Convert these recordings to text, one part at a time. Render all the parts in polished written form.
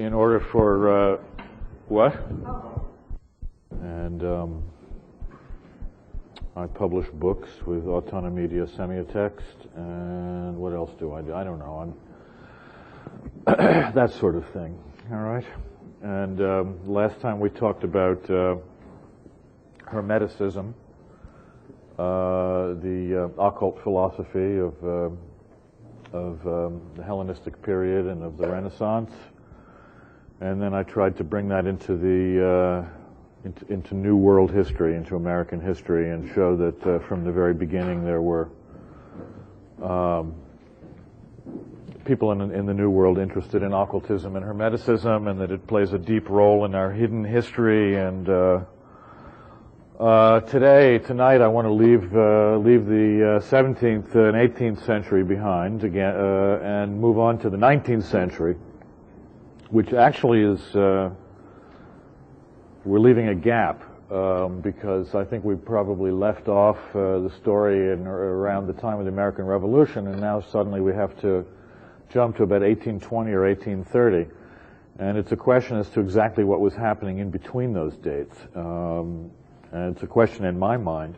in order for what? And I publish books with Autonomedia Semiotext, and what else do I do? I don't know. That sort of thing. All right. And last time we talked about Hermeticism, the occult philosophy of the Hellenistic period and of the Renaissance, and then I tried to bring that into the into New World history, into American history, and show that from the very beginning there were people in the New World interested in occultism and Hermeticism, and that it plays a deep role in our hidden history. And tonight, I want to leave the 17th and 18th century behind again, and move on to the 19th century, which actually is we're leaving a gap because I think we probably left off the story around the time of the American Revolution, and now suddenly we have to jump to about 1820 or 1830, and it's a question as to exactly what was happening in between those dates. And it's a question in my mind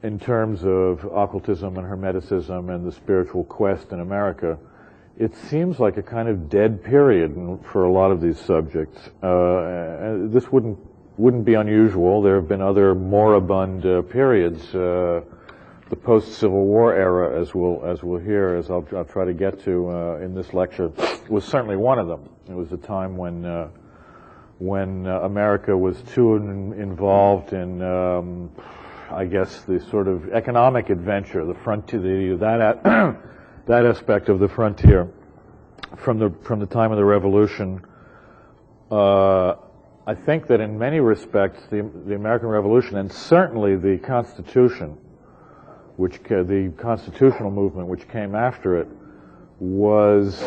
in terms of occultism and Hermeticism and the spiritual quest in America. It seems like a kind of dead period for a lot of these subjects. This wouldn't be unusual. There have been other moribund periods. The post-Civil War era, as we'll hear, as I'll try to get to in this lecture, was certainly one of them. It was a time when America was too involved in, I guess, the sort of economic adventure, the frontier, that aspect of the frontier, from the time of the Revolution. I think that in many respects, the American Revolution, and certainly the Constitution, the constitutional movement which came after it, was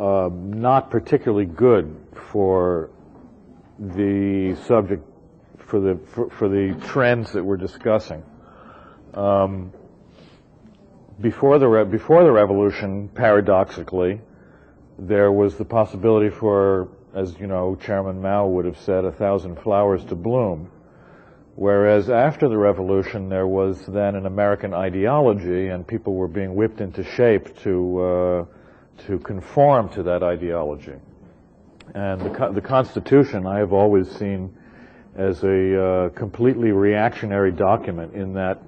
not particularly good for the subject, for the trends that we're discussing. Before the Revolution, paradoxically, there was the possibility for, as you know, Chairman Mao would have said, 1,000 flowers to bloom. Whereas after the Revolution, there was then an American ideology, and people were being whipped into shape to conform to that ideology. And the Constitution I have always seen as a completely reactionary document, in that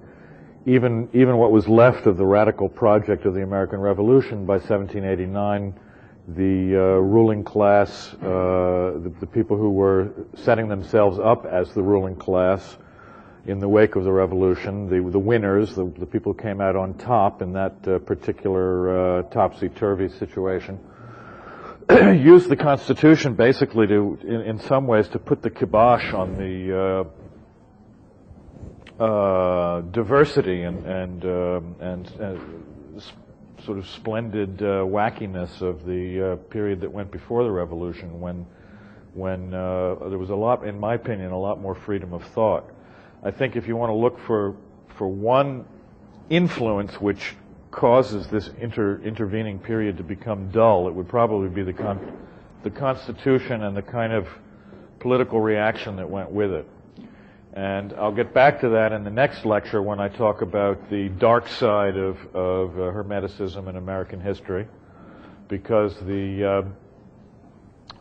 even what was left of the radical project of the American Revolution by 1789, the ruling class, the people who were setting themselves up as the ruling class in the wake of the revolution, the winners, the people who came out on top in that particular topsy-turvy situation, used the Constitution basically to, in some ways, to put the kibosh on the diversity and sort of splendid wackiness of the period that went before the revolution, when there was a lot, in my opinion, a lot more freedom of thought. I think if you want to look for one influence which causes this intervening period to become dull, it would probably be the Constitution and the kind of political reaction that went with it. And I'll get back to that in the next lecture when I talk about the dark side of Hermeticism in American history, because there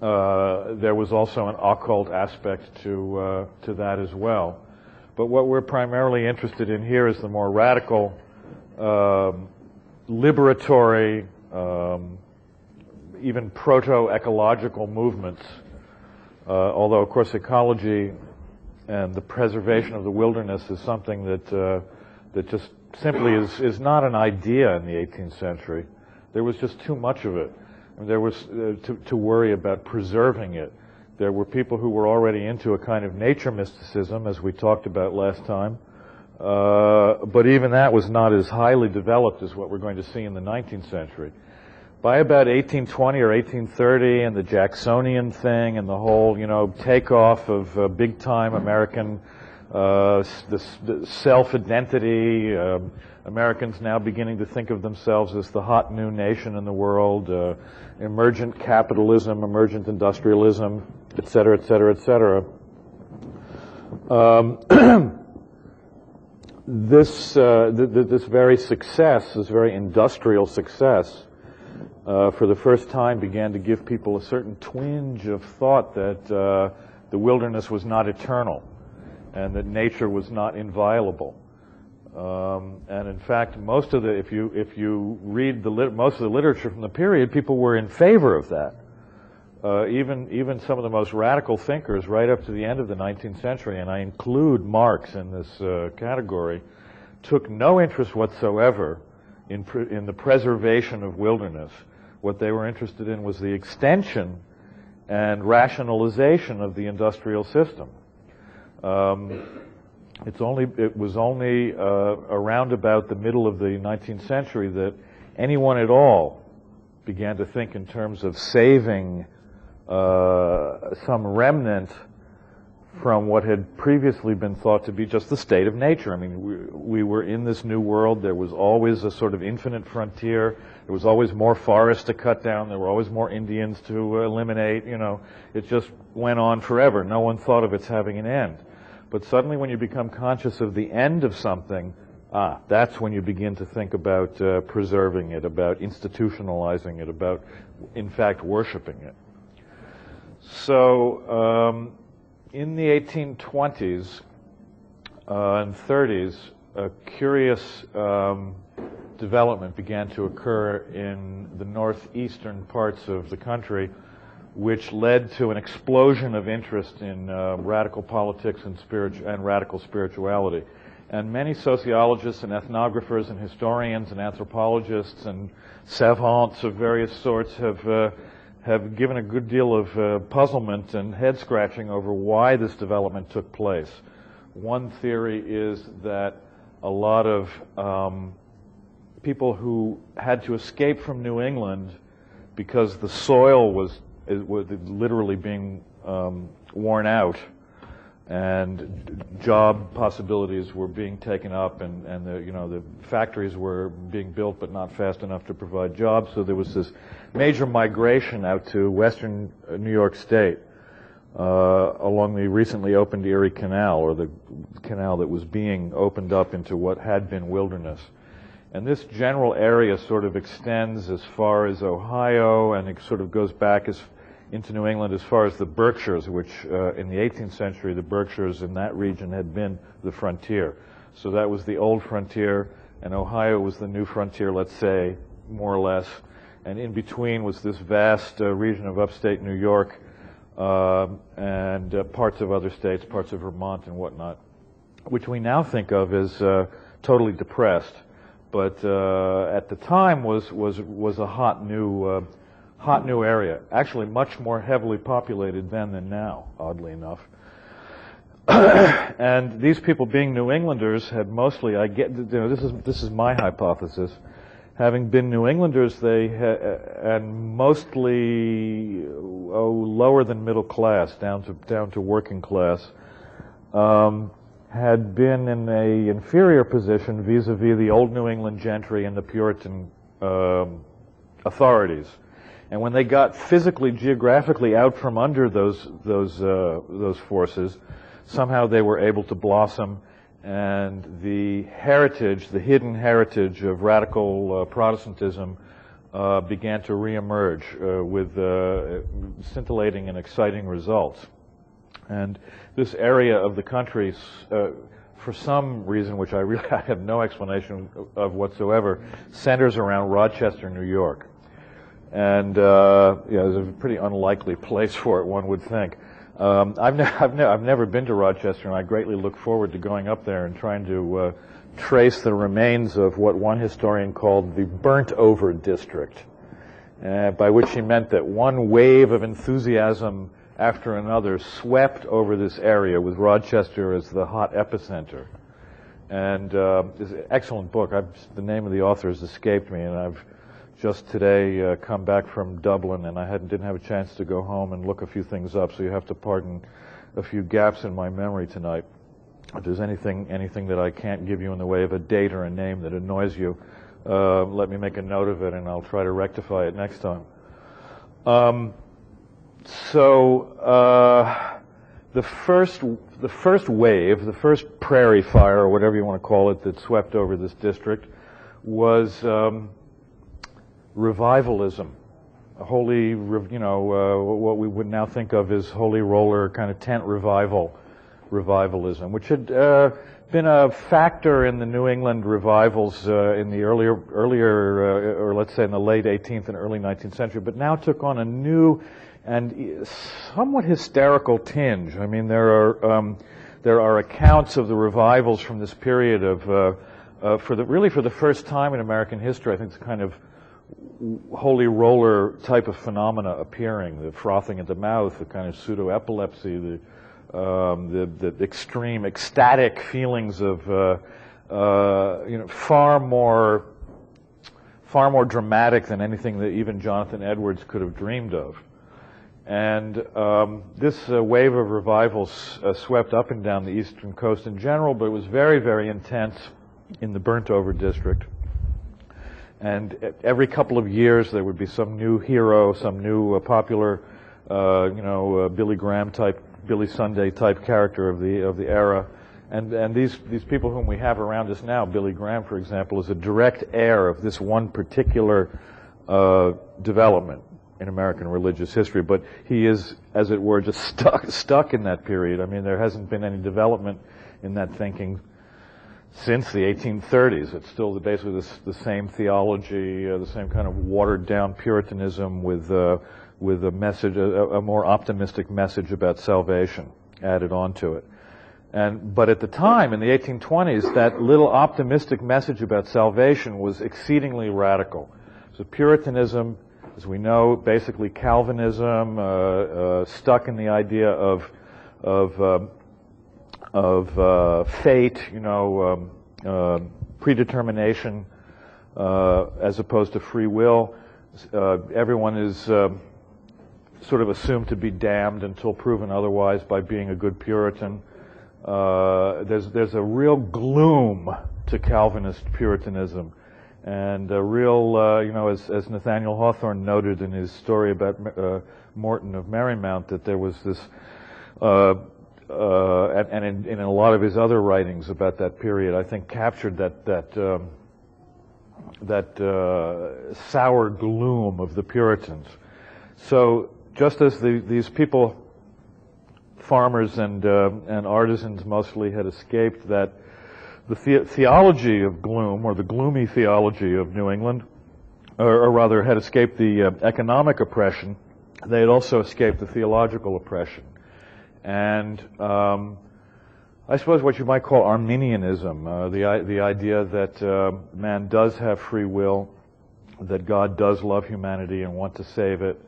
was also an occult aspect to that as well. But what we're primarily interested in here is the more radical, liberatory, even proto-ecological movements. Although, of course, ecology and the preservation of the wilderness is something that just simply is not an idea in the 18th century. There was just too much of it. And there was to worry about preserving it. There were people who were already into a kind of nature mysticism, as we talked about last time. But even that was not as highly developed as what we're going to see in the 19th century. By about 1820 or 1830, and the Jacksonian thing, and the whole, takeoff of big-time American the self-identity, Americans now beginning to think of themselves as the hot new nation in the world, emergent capitalism, emergent industrialism, et cetera, et cetera, et cetera. This very success, this very industrial success, for the first time began to give people a certain twinge of thought that the wilderness was not eternal and that nature was not inviolable. And in fact, most of the, if you read most of the literature from the period, people were in favor of that. Even some of the most radical thinkers right up to the end of the 19th century, and I include Marx in this category, took no interest whatsoever in the preservation of wilderness. What they were interested in was the extension and rationalization of the industrial system. It was only around about the middle of the 19th century that anyone at all began to think in terms of saving some remnant from what had previously been thought to be just the state of nature. I mean, we were in this new world. There was always a sort of infinite frontier. There was always more forest to cut down. There were always more Indians to eliminate. You know, it just went on forever. No one thought of its having an end. But suddenly when you become conscious of the end of something, that's when you begin to think about preserving it, about institutionalizing it, about, in fact, worshiping it. So in the 1820s and 30s, a curious development began to occur in the northeastern parts of the country, which led to an explosion of interest in radical politics and radical spirituality. And many sociologists and ethnographers and historians and anthropologists and savants of various sorts have given a good deal of puzzlement and head-scratching over why this development took place. One theory is that a lot of people who had to escape from New England because the soil was literally being worn out, and job possibilities were being taken up, and the factories were being built but not fast enough to provide jobs. So there was this major migration out to western New York State along the recently opened Erie Canal, or the canal that was being opened up into what had been wilderness. And this general area sort of extends as far as Ohio, and it sort of goes back into New England as far as the Berkshires, which in the 18th century, the Berkshires in that region had been the frontier. So that was the old frontier, and Ohio was the new frontier, let's say, more or less. And in between was this vast region of upstate New York and parts of other states, parts of Vermont and whatnot, which we now think of as totally depressed, but at the time was a hot new area, actually much more heavily populated then than now, oddly enough. And these people, being New Englanders, had mostly, this is my hypothesis, having been New Englanders, they and mostly lower than middle class, down to working class, had been in a inferior position vis-a-vis the old New England gentry and the Puritan authorities. And when they got physically, geographically out from under those forces, somehow they were able to blossom, and the heritage, the hidden heritage of radical Protestantism began to reemerge with scintillating and exciting results. And this area of the country, for some reason which I have no explanation of whatsoever, centers around Rochester, New York. And it's a pretty unlikely place for it, one would think. I've never been to Rochester, and I greatly look forward to going up there and trying to trace the remains of what one historian called the burnt-over district, by which he meant that one wave of enthusiasm after another swept over this area, with Rochester as the hot epicenter. And it's an excellent book. The name of the author has escaped me, and I've just today come back from Dublin, and I didn't have a chance to go home and look a few things up, so you have to pardon a few gaps in my memory tonight. If there's anything that I can't give you in the way of a date or a name that annoys you, let me make a note of it, and I'll try to rectify it next time. The first wave, the first prairie fire, or whatever you want to call it, that swept over this district was revivalism. Holy, what we would now think of as holy roller kind of tent revivalism, which had been a factor in the New England revivals in the earlier, or let's say in the late 18th and early 19th century, but now took on a new and somewhat hysterical tinge. I mean, there are accounts of the revivals from this period of for the first time in American history. I think it's a kind of holy roller type of phenomena appearing: the frothing at the mouth, the kind of pseudo-epilepsy, the extreme ecstatic feelings of far more dramatic than anything that even Jonathan Edwards could have dreamed of. And this wave of revivals swept up and down the eastern coast in general, but it was very, very intense in the burnt-over district. And every couple of years there would be some new hero, some new popular, Billy Graham type, Billy Sunday type character of the era. And these people whom we have around us now, Billy Graham, for example, is a direct heir of this one particular development in American religious history. But he is, as it were, just stuck in that period. I mean, there hasn't been any development in that thinking since the 1830s. It's still basically the same theology, the same kind of watered-down Puritanism with a message, a more optimistic message about salvation added onto it. But at the time, in the 1820s, that little optimistic message about salvation was exceedingly radical. So Puritanism, as we know, basically Calvinism, stuck in the idea of fate, predetermination, as opposed to free will. Everyone is sort of assumed to be damned until proven otherwise by being a good Puritan. There's a real gloom to Calvinist Puritanism, and a real, as Nathaniel Hawthorne noted in his story about Morton of Merrymount, that there was this, and in a lot of his other writings about that period, I think captured that sour gloom of the Puritans. So just as these people, farmers and artisans mostly, had escaped that the theology of gloom, or the gloomy theology of New England, or rather had escaped the economic oppression, they had also escaped the theological oppression. And I suppose what you might call Arminianism, the idea that man does have free will, that God does love humanity and want to save it,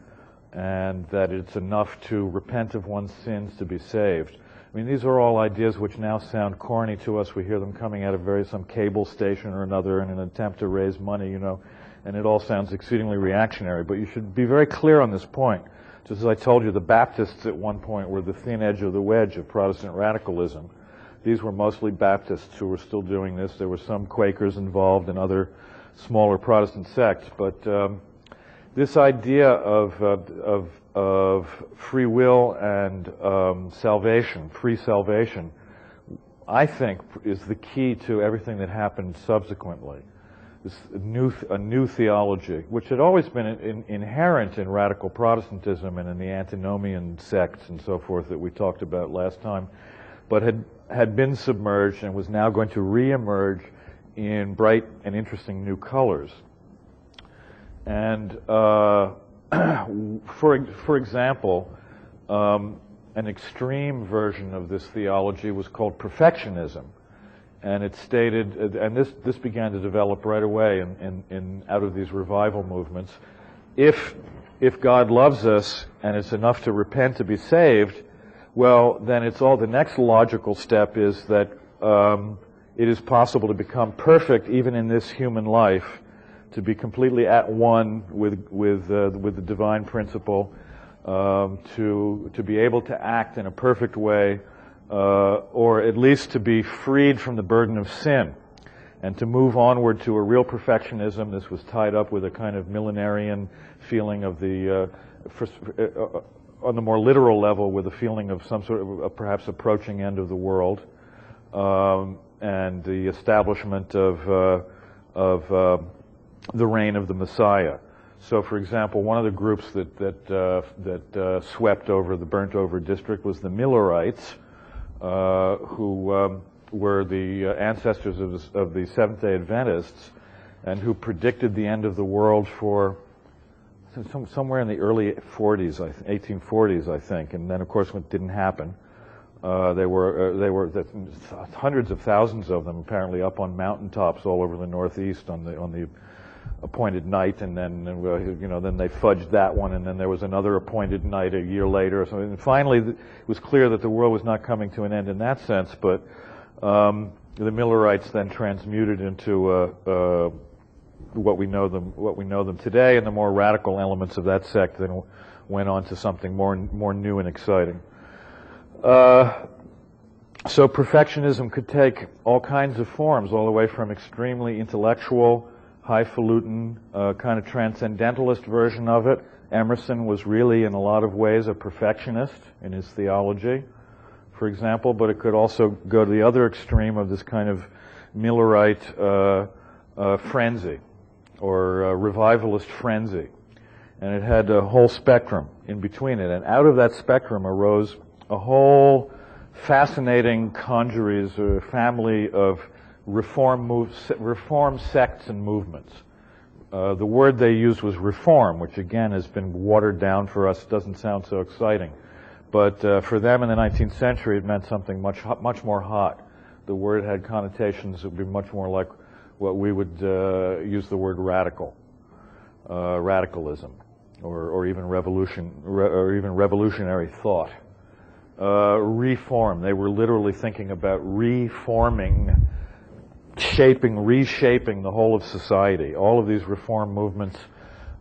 and that it's enough to repent of one's sins to be saved. I mean, these are all ideas which now sound corny to us. We hear them coming out of some cable station or another in an attempt to raise money, and it all sounds exceedingly reactionary. But you should be very clear on this point. Just as I told you, the Baptists at one point were the thin edge of the wedge of Protestant radicalism. These were mostly Baptists who were still doing this. There were some Quakers involved and other smaller Protestant sects, but this idea of free will and salvation, free salvation, I think is the key to everything that happened subsequently. This a new theology, which had always been inherent in radical Protestantism and in the antinomian sects and so forth that we talked about last time, but had been submerged and was now going to reemerge in bright and interesting new colors. And for example, an extreme version of this theology was called perfectionism, and it stated, and this began to develop right away in out of these revival movements. If God loves us and it's enough to repent to be saved, well, then the next logical step is that it is possible to become perfect even in this human life, to be completely at one with the divine principle, to be able to act in a perfect way or at least to be freed from the burden of sin, and to move onward to a real perfectionism. This was tied up with a kind of millenarian feeling of the, on the more literal level, with a feeling of some sort of perhaps approaching end of the world, and the establishment of the reign of the Messiah. So, for example, one of the groups that swept over the burnt-over district was the Millerites, who were the ancestors of the Seventh-day Adventists, and who predicted the end of the world for somewhere in the early 40s, 1840s, I think. And then, of course, it didn't happen. There were hundreds of thousands of them apparently up on mountaintops all over the Northeast on the appointed night, and then then they fudged that one, and then there was another appointed night a year later. So and finally, it was clear that the world was not coming to an end in that sense. But the Millerites then transmuted into what we know them today, and the more radical elements of that sect then went on to something more new and exciting. So perfectionism could take all kinds of forms, all the way from extremely intellectual, highfalutin, kind of transcendentalist version of it. Emerson was really, in a lot of ways, a perfectionist in his theology, for example, but it could also go to the other extreme of this kind of Millerite frenzy, or revivalist frenzy. And it had a whole spectrum in between it. And out of that spectrum arose a whole fascinating congeries, or family of reform sects and movements. The word they used was reform, which again has been watered down for us. Doesn't sound so exciting, but for them in the 19th century, it meant something much more hot. The word had connotations that would be much more like what we would use the word radicalism, or even revolutionary thought. Reform. They were literally thinking about reforming, reshaping the whole of society. All of these reform movements,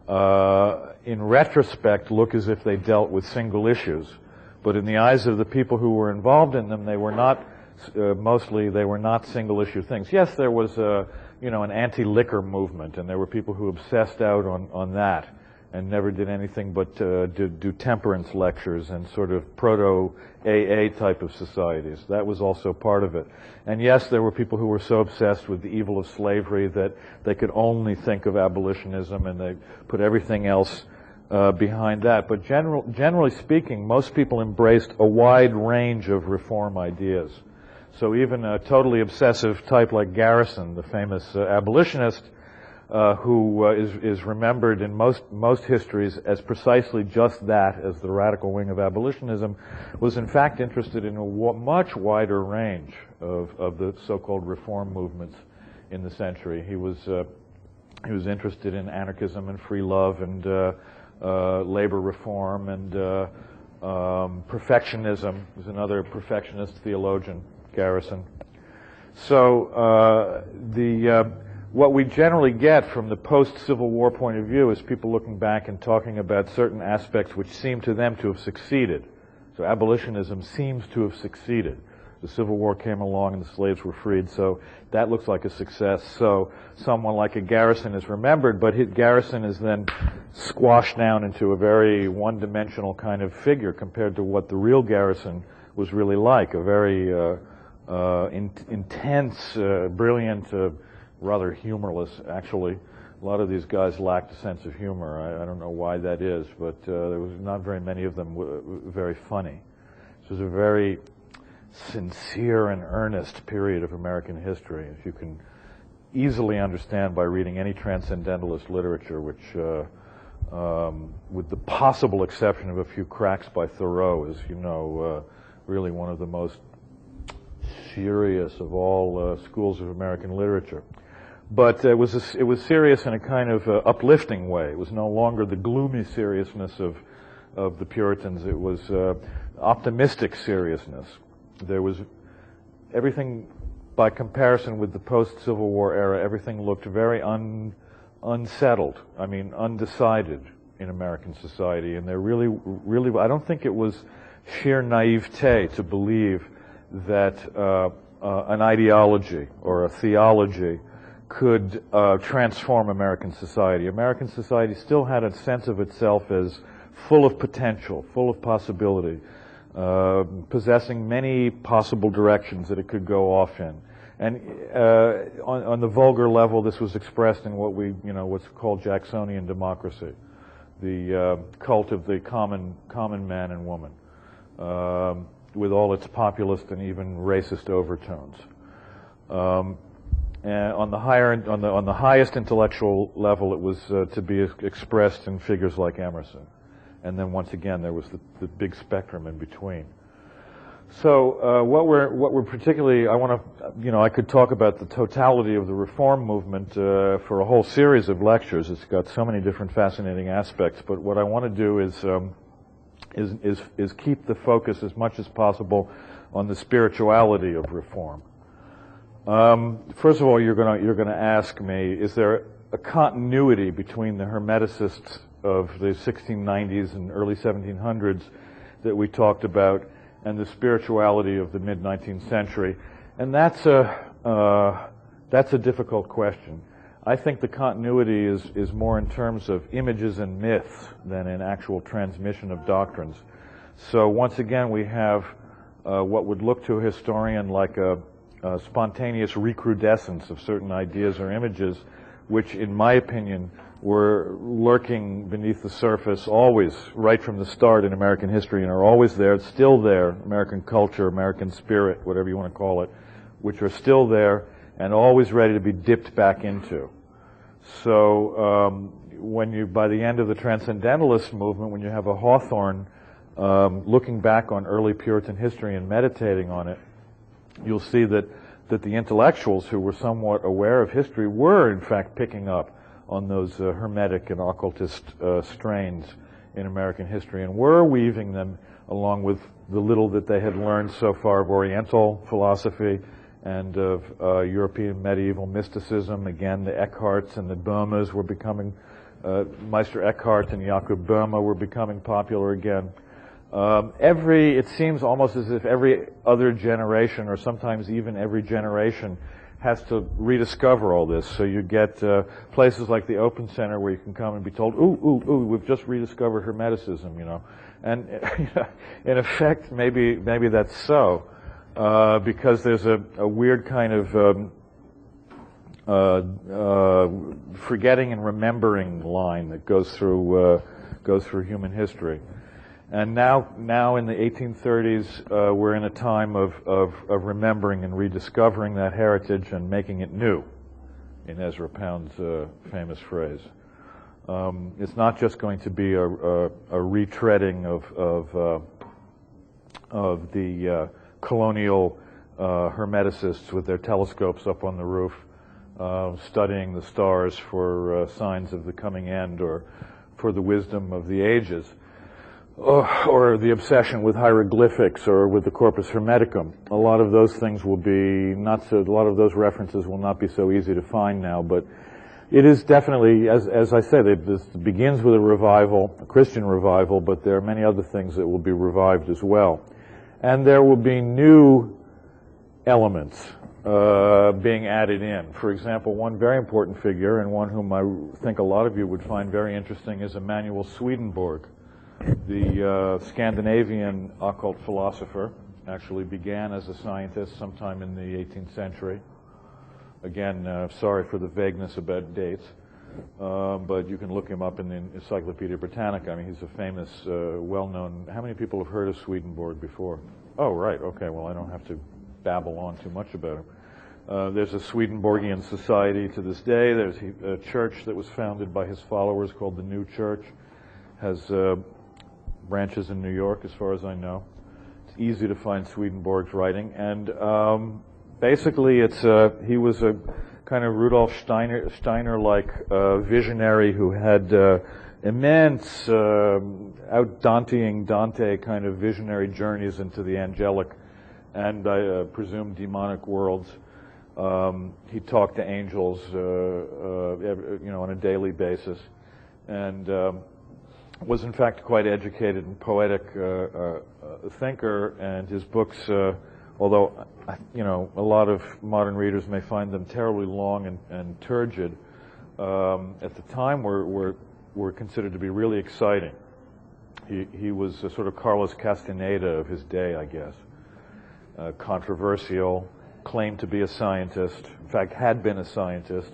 in retrospect, look as if they dealt with single issues. But in the eyes of the people who were involved in them, they were not, mostly they were not single issue things. Yes, there was an anti-liquor movement, and there were people who obsessed out on that, and never did anything but do temperance lectures and sort of proto-AA type of societies. That was also part of it. And yes, there were people who were so obsessed with the evil of slavery that they could only think of abolitionism, and they put everything else behind that. But generally speaking, most people embraced a wide range of reform ideas. So even a totally obsessive type like Garrison, the famous abolitionist, who is remembered in most histories as precisely just that, as the radical wing of abolitionism, was in fact interested in a much wider range of the so-called reform movements in the century. He was interested in anarchism and free love and labor reform and perfectionism. He was another perfectionist theologian, Garrison. So what we generally get from the post-Civil War point of view is people looking back and talking about certain aspects which seem to them to have succeeded. So abolitionism seems to have succeeded. The Civil War came along and the slaves were freed, so that looks like a success. So someone like a Garrison is remembered, but Garrison is then squashed down into a very one-dimensional kind of figure compared to what the real Garrison was really like, a very intense, brilliant, rather humorless, actually. A lot of these guys lacked a sense of humor. I don't know why that is, but there was not very many of them very funny. This was a very sincere and earnest period of American history, as you can easily understand by reading any transcendentalist literature, which, with the possible exception of a few cracks by Thoreau, is, really one of the most serious of all schools of American literature. But it was serious in a kind of uplifting way. It was no longer the gloomy seriousness of the Puritans. It was optimistic seriousness. There was everything, by comparison with the post-Civil War era, everything looked very unsettled. I mean, undecided in American society. And there really, I don't think it was sheer naivete to believe that an ideology or a theology could transform American society. American society still had a sense of itself as full of potential, full of possibility, possessing many possible directions that it could go off in. And on the vulgar level, this was expressed in what's called Jacksonian democracy, the cult of the common man and woman, with all its populist and even racist overtones. And on the highest intellectual level, it was to be expressed in figures like Emerson. And then once again, there was the big spectrum in between. So what we're particularly, I could talk about the totality of the reform movement for a whole series of lectures. It's got so many different fascinating aspects. But what I want to do is keep the focus as much as possible on the spirituality of reform. First of all, you're going to ask me, is there a continuity between the Hermeticists of the 1690s and early 1700s that we talked about and the spirituality of the mid-19th century? And that's a difficult question. I think the continuity is more in terms of images and myths than in actual transmission of doctrines. So once again, we have what would look to a historian like a spontaneous recrudescence of certain ideas or images, which, in my opinion, were lurking beneath the surface always, right from the start in American history, and are always there, still there, American culture, American spirit, whatever you want to call it, which are still there and always ready to be dipped back into. So by the end of the Transcendentalist movement, when you have a Hawthorne looking back on early Puritan history and meditating on it, you'll see that the intellectuals who were somewhat aware of history were, in fact, picking up on those Hermetic and occultist strains in American history, and were weaving them along with the little that they had learned so far of Oriental philosophy and of European medieval mysticism. Again, the Eckharts and the Boehmes were becoming, Meister Eckhart and Jakob Boehme were becoming popular again. It seems almost as if every other generation, or sometimes even every generation, has to rediscover all this. So you get places like the Open Center where you can come and be told, ooh, we've just rediscovered Hermeticism, And in effect, maybe that's so, because there's a weird kind of forgetting and remembering line that goes through human history. And now in the 1830s, we're in a time of remembering and rediscovering that heritage and making it new, in Ezra Pound's famous phrase. It's not just going to be a retreading of the colonial Hermeticists with their telescopes up on the roof, studying the stars for signs of the coming end or for the wisdom of the ages. Or the obsession with hieroglyphics or with the Corpus Hermeticum. A lot of those things a lot of those references will not be so easy to find now, but it is definitely, as I say, this begins with a revival, a Christian revival, but there are many other things that will be revived as well. And there will be new elements being added in. For example, one very important figure, and one whom I think a lot of you would find very interesting, is Emanuel Swedenborg. The Scandinavian occult philosopher actually began as a scientist sometime in the 18th century. Again, sorry for the vagueness about dates, but you can look him up in the Encyclopedia Britannica. I mean, he's a famous, well-known... How many people have heard of Swedenborg before? Oh, right, okay, well, I don't have to babble on too much about him. There's a Swedenborgian society to this day. There's a church that was founded by his followers called the New Church. Has branches in New York, as far as I know. It's easy to find Swedenborg's writing, and basically, he was a kind of Rudolf Steiner-like visionary who had immense, out-Danteing Dante kind of visionary journeys into the angelic and I presume demonic worlds. He talked to angels, on a daily basis, and was in fact quite educated and poetic thinker, and his books although, you know, a lot of modern readers may find them terribly long and turgid, at the time were considered to be really exciting. He was a sort of Carlos Castaneda of his day, I guess. Controversial, claimed to be a scientist, in fact had been a scientist,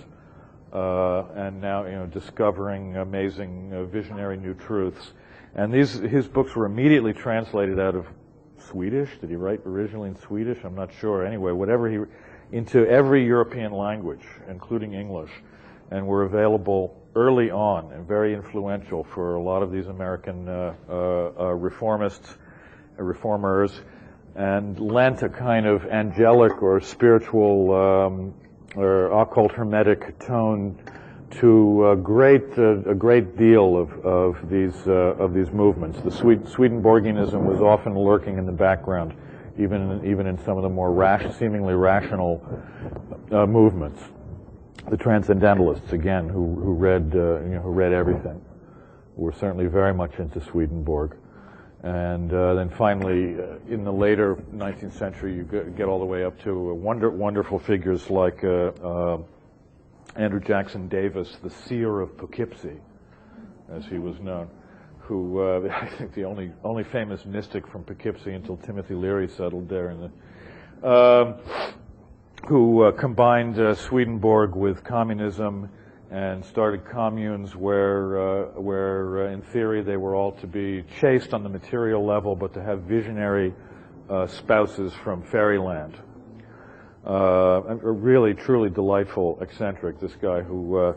and now, you know, discovering amazing visionary new truths. And his books were immediately translated out of Swedish. Did he write originally in Swedish? I'm not sure. Anyway, into every European language, including English, and were available early on and very influential for a lot of these American reformers, and lent a kind of angelic or spiritual or occult hermetic tone to a great deal of these movements. The Swedenborgianism was often lurking in the background, even in some of the more seemingly rational movements. The Transcendentalists, again, who read everything, were certainly very much into Swedenborg. And then finally, in the later 19th century, you get all the way up to wonderful figures like Andrew Jackson Davis, the seer of Poughkeepsie, as he was known, who I think the only famous mystic from Poughkeepsie until Timothy Leary settled there, who combined Swedenborg with communism and started communes where in theory they were all to be chaste on the material level, but to have visionary spouses from fairyland. A really, truly delightful eccentric, this guy who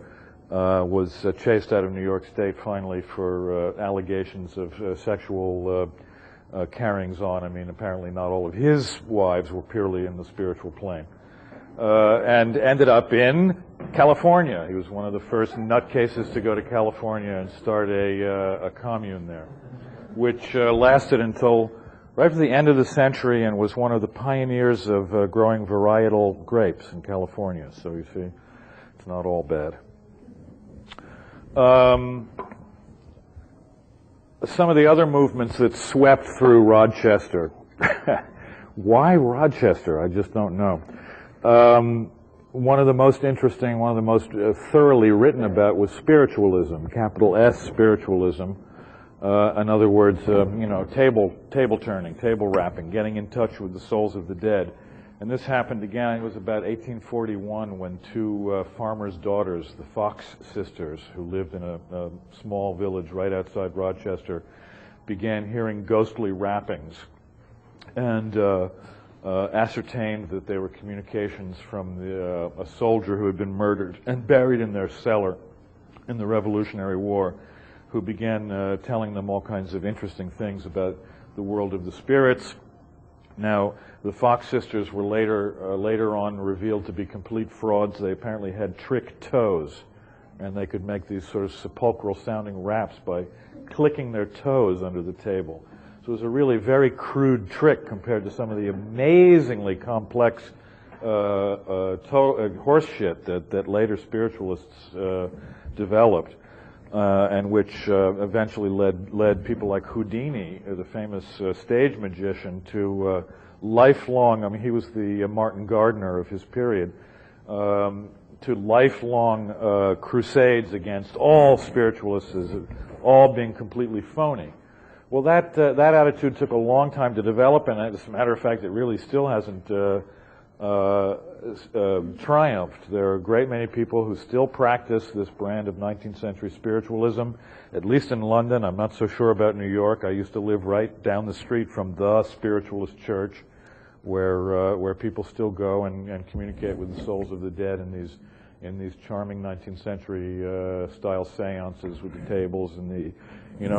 was chased out of New York State finally for allegations of sexual carryings on. I mean, apparently not all of his wives were purely in the spiritual plane. And ended up in California. He was one of the first nutcases to go to California and start a commune there, which lasted until right to the end of the century and was one of the pioneers of growing varietal grapes in California. So you see, it's not all bad. Some of the other movements that swept through Rochester. Why Rochester? I just don't know. One of the most interesting, one of the most thoroughly written about was spiritualism, capital S spiritualism. In other words, table turning, table rapping, getting in touch with the souls of the dead. And this happened again, it was about 1841 when two farmers' daughters, the Fox sisters, who lived in a small village right outside Rochester, began hearing ghostly rappings. And ascertained that they were communications from a soldier who had been murdered and buried in their cellar in the Revolutionary War, who began telling them all kinds of interesting things about the world of the spirits. Now, the Fox sisters were later on revealed to be complete frauds. They apparently had trick toes, and they could make these sort of sepulchral-sounding raps by clicking their toes under the table. So it was a really very crude trick compared to some of the amazingly complex horse shit that later spiritualists developed, and which eventually led people like Houdini, the famous stage magician, to lifelong, I mean, he was the Martin Gardner of his period, to lifelong crusades against all spiritualists as all being completely phony. Well, that attitude took a long time to develop, and as a matter of fact, it really still hasn't triumphed. There are a great many people who still practice this brand of 19th century spiritualism, at least in London. I'm not so sure about New York. I used to live right down the street from the spiritualist church, where people still go and communicate with the souls of the dead in these charming 19th century style seances with the tables and the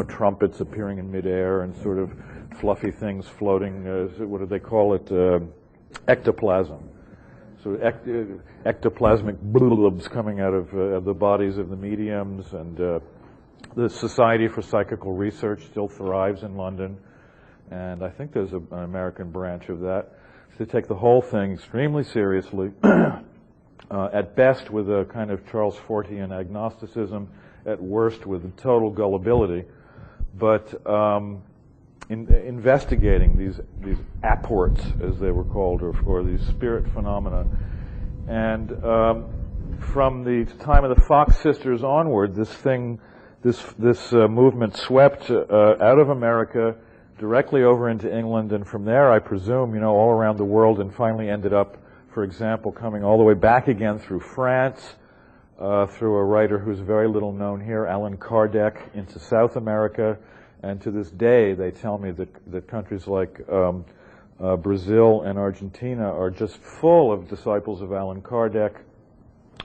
trumpets appearing in midair and sort of fluffy things floating. What do they call it? Ectoplasm. So ectoplasmic blubs coming out of the bodies of the mediums. And the Society for Psychical Research still thrives in London. And I think there's an American branch of that. So they take the whole thing extremely seriously. At best with a kind of Charles Fortean agnosticism, at worst with a total gullibility. But investigating these apports, as they were called, or these spirit phenomena. And from the time of the Fox sisters onward, this movement swept out of America directly over into England, and from there, I presume, all around the world, and finally ended up, for example, coming all the way back again through France, through a writer who's very little known here, Allan Kardec, into South America. And to this day, they tell me that countries like Brazil and Argentina are just full of disciples of Allan Kardec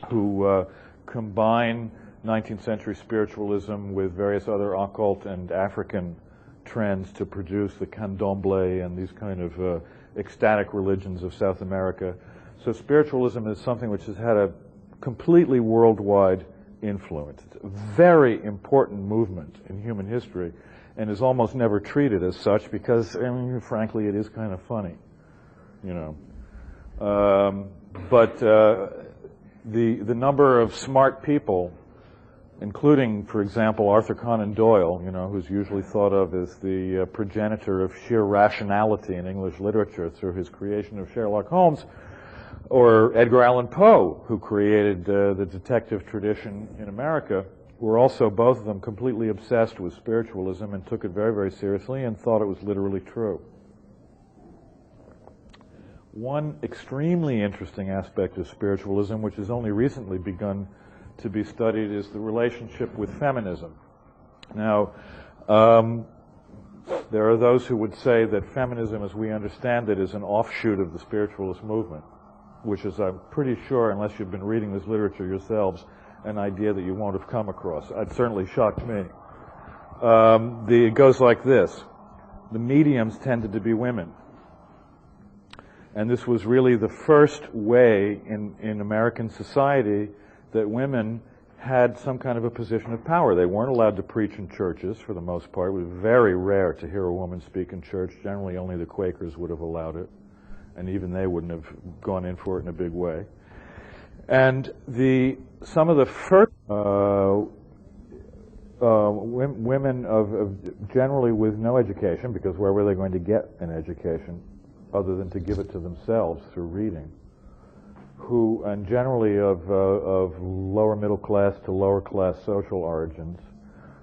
who combine 19th century spiritualism with various other occult and African trends to produce the candomblé and these kind of ecstatic religions of South America. So spiritualism is something which has had a completely worldwide influence. It's a very important movement in human history, and is almost never treated as such because, frankly, it is kind of funny, But the number of smart people, including, for example, Arthur Conan Doyle, who's usually thought of as the progenitor of sheer rationality in English literature through his creation of Sherlock Holmes, or Edgar Allan Poe, who created the detective tradition in America, were also, both of them, completely obsessed with spiritualism and took it very, very seriously and thought it was literally true. One extremely interesting aspect of spiritualism, which has only recently begun to be studied, is the relationship with feminism. Now, there are those who would say that feminism, as we understand it, is an offshoot of the spiritualist movement, which is, I'm pretty sure, unless you've been reading this literature yourselves, an idea that you won't have come across. It certainly shocked me. It goes like this. The mediums tended to be women. And this was really the first way in American society that women had some kind of a position of power. They weren't allowed to preach in churches, for the most part. It was very rare to hear a woman speak in church. Generally, only the Quakers would have allowed it. And even they wouldn't have gone in for it in a big way. And some of the first women of generally with no education, because where were they going to get an education other than to give it to themselves through reading, and generally of lower middle class to lower class social origins,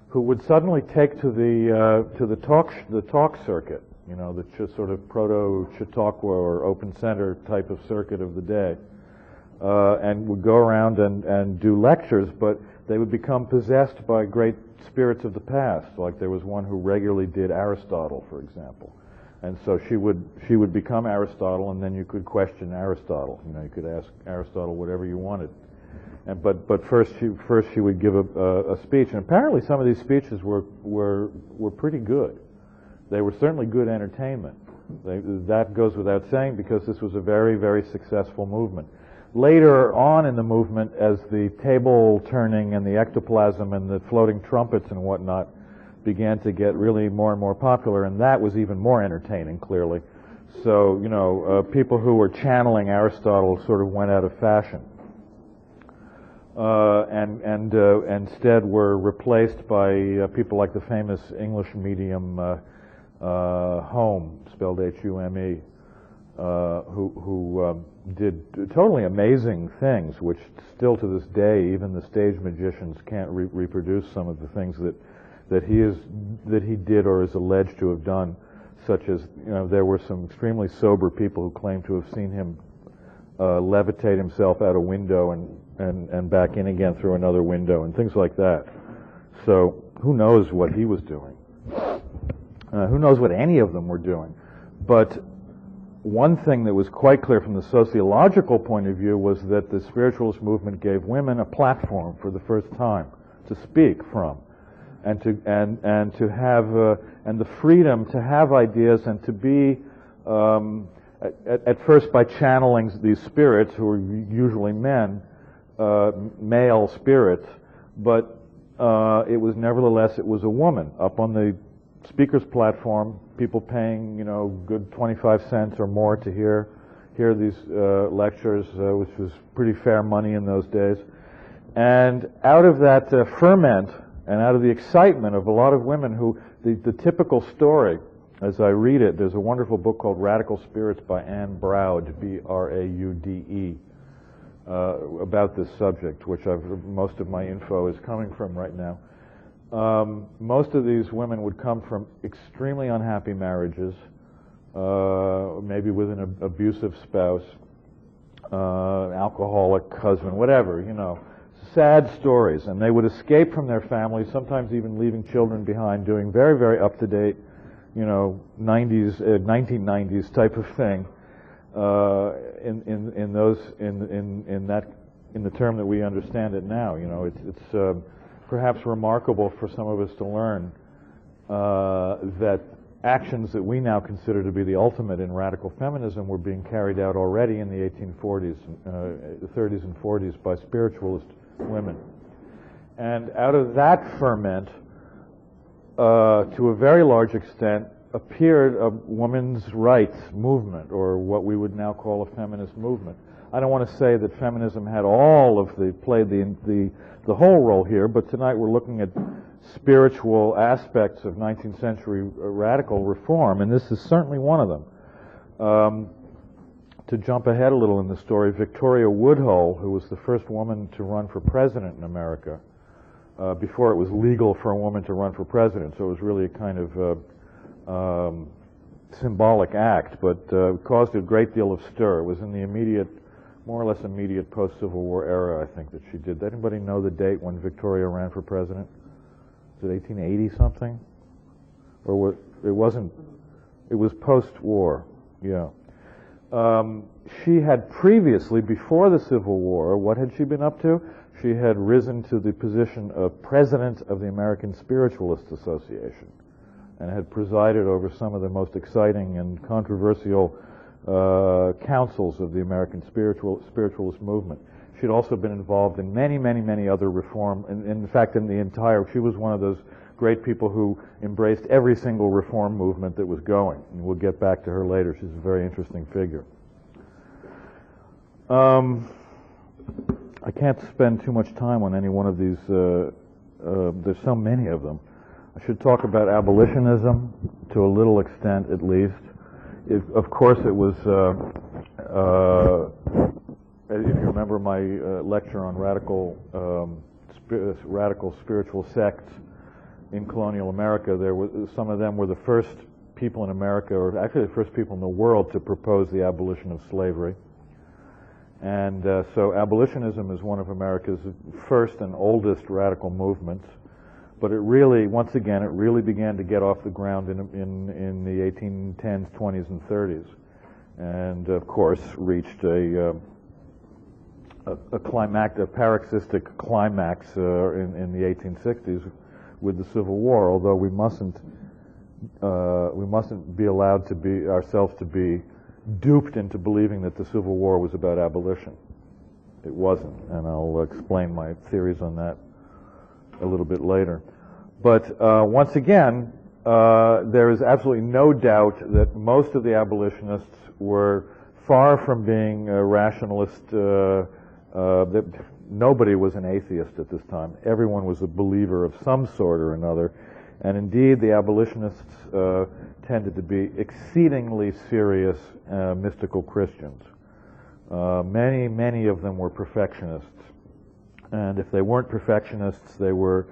who would suddenly take to the talk circuit, the sort of proto-Chautauqua or open center type of circuit of the day. And would go around and do lectures, but they would become possessed by great spirits of the past. Like there was one who regularly did Aristotle, for example. And so she would become Aristotle, and then you could question Aristotle. You could ask Aristotle whatever you wanted. But first she would give a speech, and apparently some of these speeches were pretty good. They were certainly good entertainment. That goes without saying, because this was a very, very successful movement. Later on in the movement, as the table turning and the ectoplasm and the floating trumpets and whatnot began to get really more and more popular, and that was even more entertaining, clearly. So, people who were channeling Aristotle sort of went out of fashion. And instead were replaced by people like the famous English medium Home, spelled H-U-M-E, who did totally amazing things, which still to this day, even the stage magicians can't reproduce some of the things that he did or is alleged to have done, such as, there were some extremely sober people who claimed to have seen him levitate himself out a window and back in again through another window and things like that. So who knows what he was doing? Who knows what any of them were doing? But one thing that was quite clear from the sociological point of view was that the spiritualist movement gave women a platform for the first time to speak from, and to have and the freedom to have ideas and to be at first by channeling these spirits who were usually men, male spirits, but it was nevertheless it was a woman up on the speaker's platform, people paying, good 25 cents or more to hear these lectures, which was pretty fair money in those days. And out of that ferment and out of the excitement of a lot of women who, the typical story as I read it, there's a wonderful book called Radical Spirits by Anne Braude, B-R-A-U-D-E, about this subject, which most of my info is coming from right now. Most of these women would come from extremely unhappy marriages, maybe with an abusive spouse, alcoholic husband, whatever, you know, sad stories. And they would escape from their families, sometimes even leaving children behind, doing very, very up-to-date, you know, 1990s type of thing, in the term that we understand it now. You know, it's perhaps remarkable for some of us to learn that actions that we now consider to be the ultimate in radical feminism were being carried out already in the 1840s, the 30s and 40s by spiritualist women. And out of that ferment, to a very large extent, appeared a women's rights movement, or what we would now call a feminist movement. I don't want to say that feminism had played the whole role here, but tonight we're looking at spiritual aspects of 19th century radical reform, and this is certainly one of them. To jump ahead a little in the story, Victoria Woodhull, who was the first woman to run for president in America, before it was legal for a woman to run for president, so it was really a kind of symbolic act, but caused a great deal of stir. It was in the more or less immediate post-Civil War era, I think, that she did. Did anybody know the date when Victoria ran for president? Was it 1880 something? Or it wasn't? It was post-war, yeah. She had previously, before the Civil War, what had she been up to? She had risen to the position of president of the American Spiritualist Association and had presided over some of the most exciting and controversial councils of the American spiritualist movement. She'd also been involved in many, many, many other reform, in fact, she was one of those great people who embraced every single reform movement that was going. And we'll get back to her later. She's a very interesting figure. I can't spend too much time on any one of these. There's so many of them. I should talk about abolitionism to a little extent, at least. Of course, it was, if you remember my lecture on radical spiritual sects in colonial America, some of them were the first people in America, or actually the first people in the world, to propose the abolition of slavery. And so abolitionism is one of America's first and oldest radical movements. But it really, once again, it really began to get off the ground in the 1810s, 20s, and 30s, and of course reached a paroxystic climax in the 1860s with the Civil War. Although we mustn't be allowed to be ourselves to be duped into believing that the Civil War was about abolition. It wasn't, and I'll explain my theories on that a little bit later. But once again, there is absolutely no doubt that most of the abolitionists were far from being rationalist. That nobody was an atheist at this time. Everyone was a believer of some sort or another. And indeed, the abolitionists tended to be exceedingly serious mystical Christians. Many, many of them were perfectionists. And if they weren't perfectionists, they were,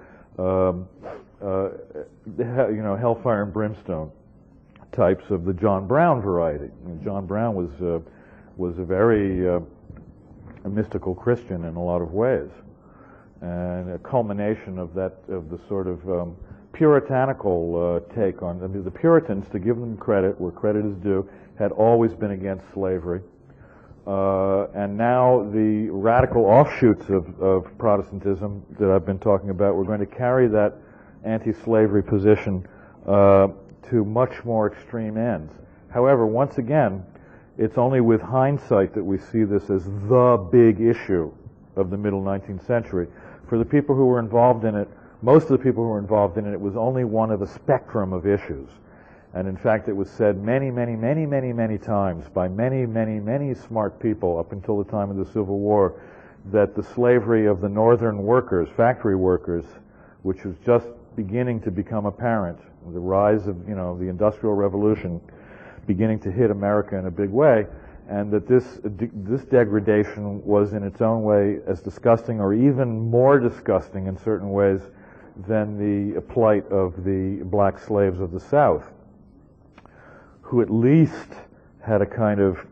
hellfire and brimstone types of the John Brown variety. And John Brown was a very mystical Christian in a lot of ways, and a culmination of the sort of puritanical take on. The Puritans, to give them credit where credit is due, had always been against slavery. And now the radical offshoots of Protestantism that I've been talking about, we're going to carry that anti-slavery position to much more extreme ends. However, once again, it's only with hindsight that we see this as the big issue of the middle 19th century. For the people who were involved in it, most of the people who were involved in it, it was only one of a spectrum of issues. And in fact, it was said many, many, many, many, many times by many, many, many smart people up until the time of the Civil War that the slavery of the northern workers, factory workers, which was just beginning to become apparent, the rise of, the Industrial Revolution beginning to hit America in a big way, and that this degradation was in its own way as disgusting or even more disgusting in certain ways than the plight of the black slaves of the South, who at least had a kind of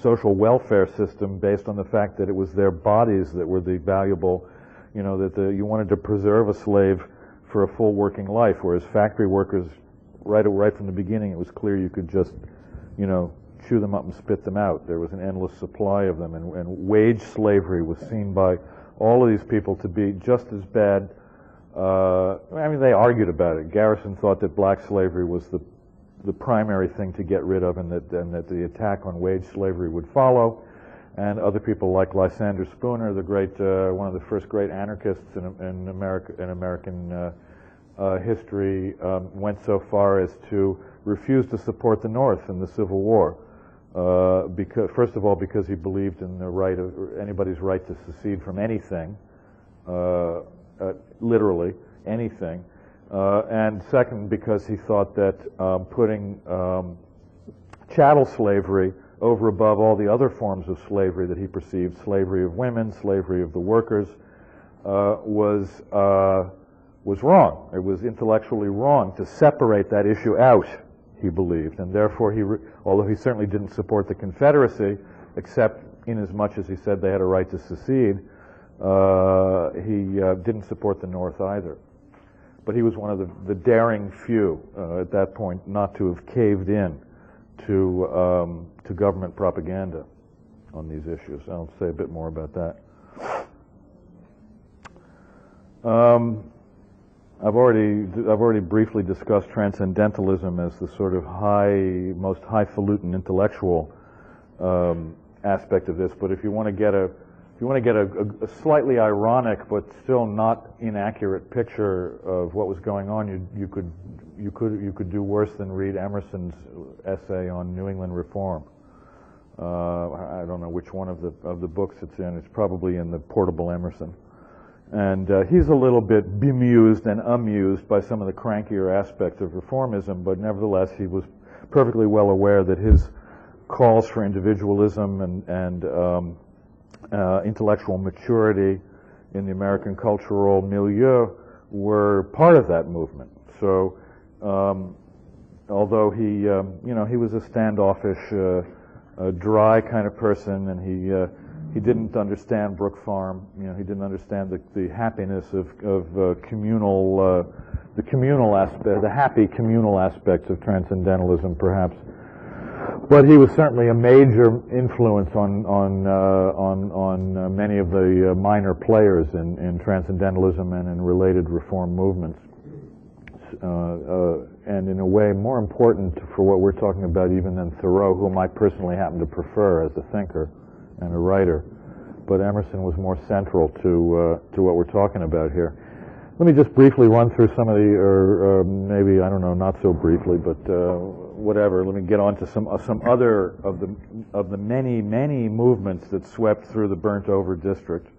social welfare system based on the fact that it was their bodies that were the valuable, that you wanted to preserve a slave for a full working life, whereas factory workers, right from the beginning, it was clear you could just, chew them up and spit them out. There was an endless supply of them, and wage slavery was seen by all of these people to be just as bad. They argued about it. Garrison thought that black slavery was the primary thing to get rid of, and that the attack on wage slavery would follow. And other people like Lysander Spooner, the great, one of the first great anarchists in American history, went so far as to refuse to support the North in the Civil War. First of all, because he believed in the right of anybody's right to secede from anything, literally anything, and second, because he thought that putting chattel slavery over above all the other forms of slavery that he perceived, slavery of women, slavery of the workers, was wrong. It was intellectually wrong to separate that issue out, he believed, and therefore although he certainly didn't support the Confederacy, except in as much as he said they had a right to secede, he didn't support the North either. But he was one of the daring few at that point not to have caved in to government propaganda on these issues. I'll say a bit more about that. I've already briefly discussed transcendentalism as the sort of most highfalutin intellectual aspect of this. But if you want to get a slightly ironic but still not inaccurate picture of what was going on, you could do worse than read Emerson's essay on New England reform. I don't know which one of the books it's in. It's probably in the Portable Emerson. And he's a little bit bemused and amused by some of the crankier aspects of reformism, but nevertheless he was perfectly well aware that his calls for individualism and intellectual maturity in the American cultural milieu were part of that movement. So although he was a standoffish, dry kind of person, and he didn't understand Brook Farm. He didn't understand the happiness of communal, the communal aspect, the happy communal aspects of transcendentalism, perhaps. But he was certainly a major influence on many of the minor players in transcendentalism and in related reform movements, and in a way more important for what we're talking about even than Thoreau, whom I personally happen to prefer as a thinker and a writer. But Emerson was more central to what we're talking about here. Let me just briefly run through some of the, or maybe, I don't know, not so briefly, but whatever. Let me get on to some other of the many movements that swept through the burnt-over district.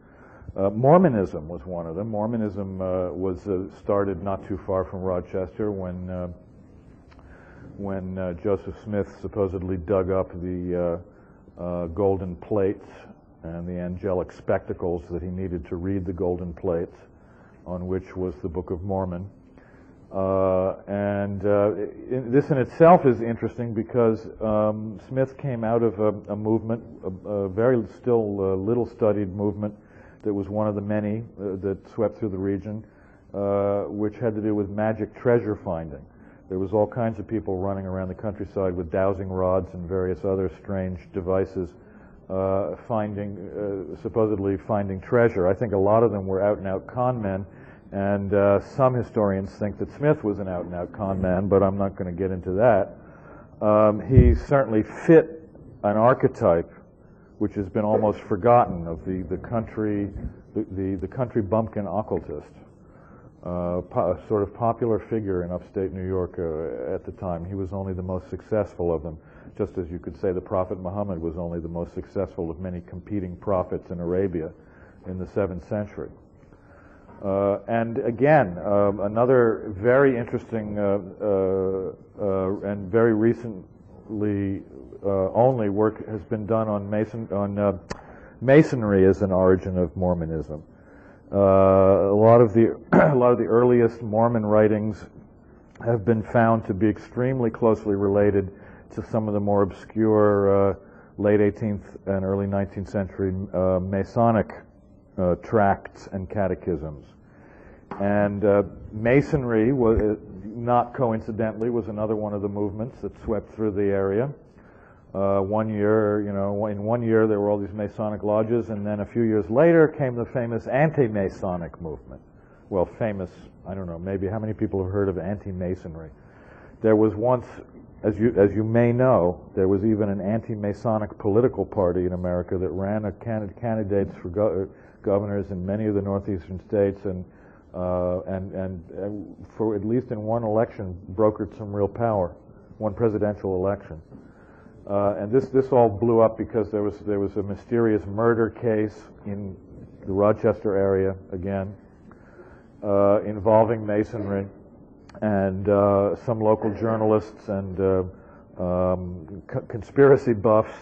Mormonism was one of them. Mormonism was started not too far from Rochester when Joseph Smith supposedly dug up the golden plates and the angelic spectacles that he needed to read the golden plates, on which was the Book of Mormon. This in itself is interesting because Smith came out of a movement, a very still little studied movement that was one of the many that swept through the region, which had to do with magic treasure finding. There was all kinds of people running around the countryside with dowsing rods and various other strange devices, supposedly finding treasure. I think a lot of them were out-and-out con men, and some historians think that Smith was an out-and-out con man, but I'm not going to get into that. He certainly fit an archetype which has been almost forgotten of the country bumpkin occultist, a sort of popular figure in upstate New York at the time. He was only the most successful of them, just as you could say the Prophet Muhammad was only the most successful of many competing prophets in Arabia in the 7th century. And again, another very interesting and very recently only work has been done on Masonry as an origin of Mormonism. A lot of the earliest Mormon writings have been found to be extremely closely related to some of the more obscure late 18th and early 19th century Masonic tracts and catechisms. And Masonry, not coincidentally, was another one of the movements that swept through the area. One year, in 1 year there were all these Masonic lodges, and then a few years later came the famous Anti-Masonic movement. Well, famous, I don't know, maybe how many people have heard of Anti-Masonry? There was once, as you may know, there was even an anti-Masonic political party in America that ran candidates for governors in many of the northeastern states, and for at least in one election brokered some real power, one presidential election. And this all blew up because there was a mysterious murder case in the Rochester area again, involving Masonry, and some local journalists and conspiracy buffs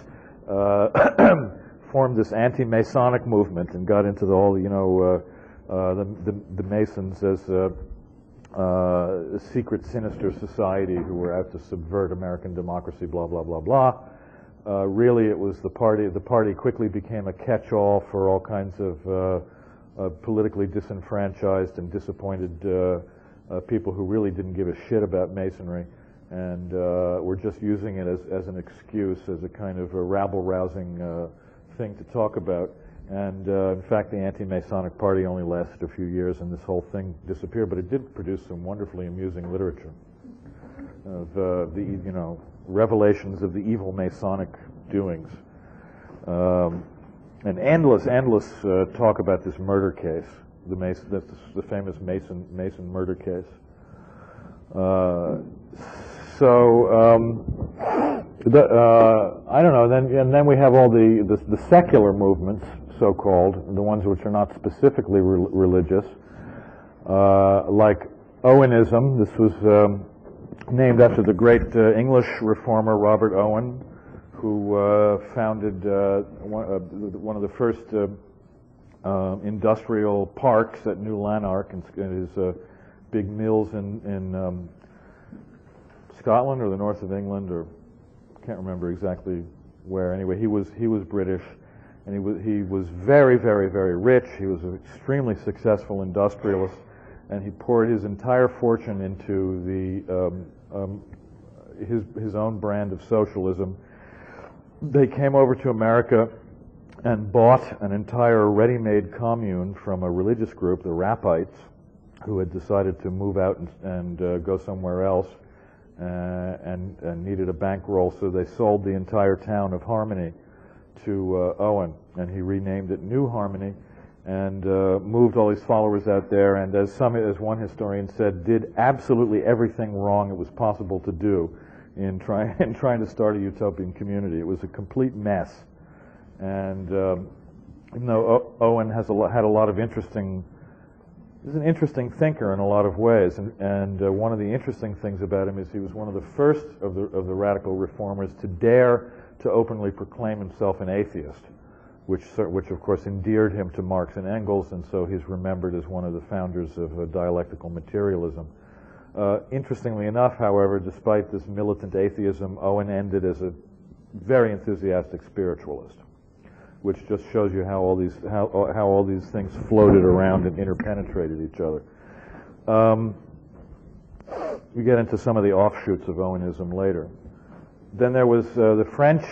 formed this anti-Masonic movement and got into the Masons as a secret, sinister society who were out to subvert American democracy, blah, blah, blah, blah. Really, it was the party. The party quickly became a catch-all for all kinds of politically disenfranchised and disappointed people who really didn't give a shit about Masonry, and were just using it as an excuse, as a kind of a rabble-rousing thing to talk about. And in fact, the anti-Masonic party only lasted a few years, and this whole thing disappeared. But it did produce some wonderfully amusing literature of the revelations of the evil Masonic doings, and endless talk about this murder case, the famous Mason murder case. I don't know. Then we have all the secular movements, so-called, the ones which are not specifically religious, like Owenism. This was named after the great English reformer Robert Owen, who founded one of the first industrial parks at New Lanark, and his big mills in Scotland or the north of England, or can't remember exactly where. Anyway, he was British, and he was very, very, very rich. He was an extremely successful industrialist, and he poured his entire fortune into his own brand of socialism. They came over to America and bought an entire ready-made commune from a religious group, the Rappites, who had decided to move out and go somewhere else, and needed a bankroll, so they sold the entire town of Harmony to Owen, and he renamed it New Harmony, and moved all his followers out there, and as one historian said, did absolutely everything wrong it was possible to do in trying to start a utopian community. It was a complete mess, and even though Owen had a lot of interesting. He's an interesting thinker in a lot of ways, and one of the interesting things about him is he was one of the first of the radical reformers to dare to openly proclaim himself an atheist, which of course endeared him to Marx and Engels, and so he's remembered as one of the founders of dialectical materialism. Interestingly enough, however, despite this militant atheism, Owen ended as a very enthusiastic spiritualist, which just shows you how all these things floated around and interpenetrated each other. We get into some of the offshoots of Owenism later. Then there was the French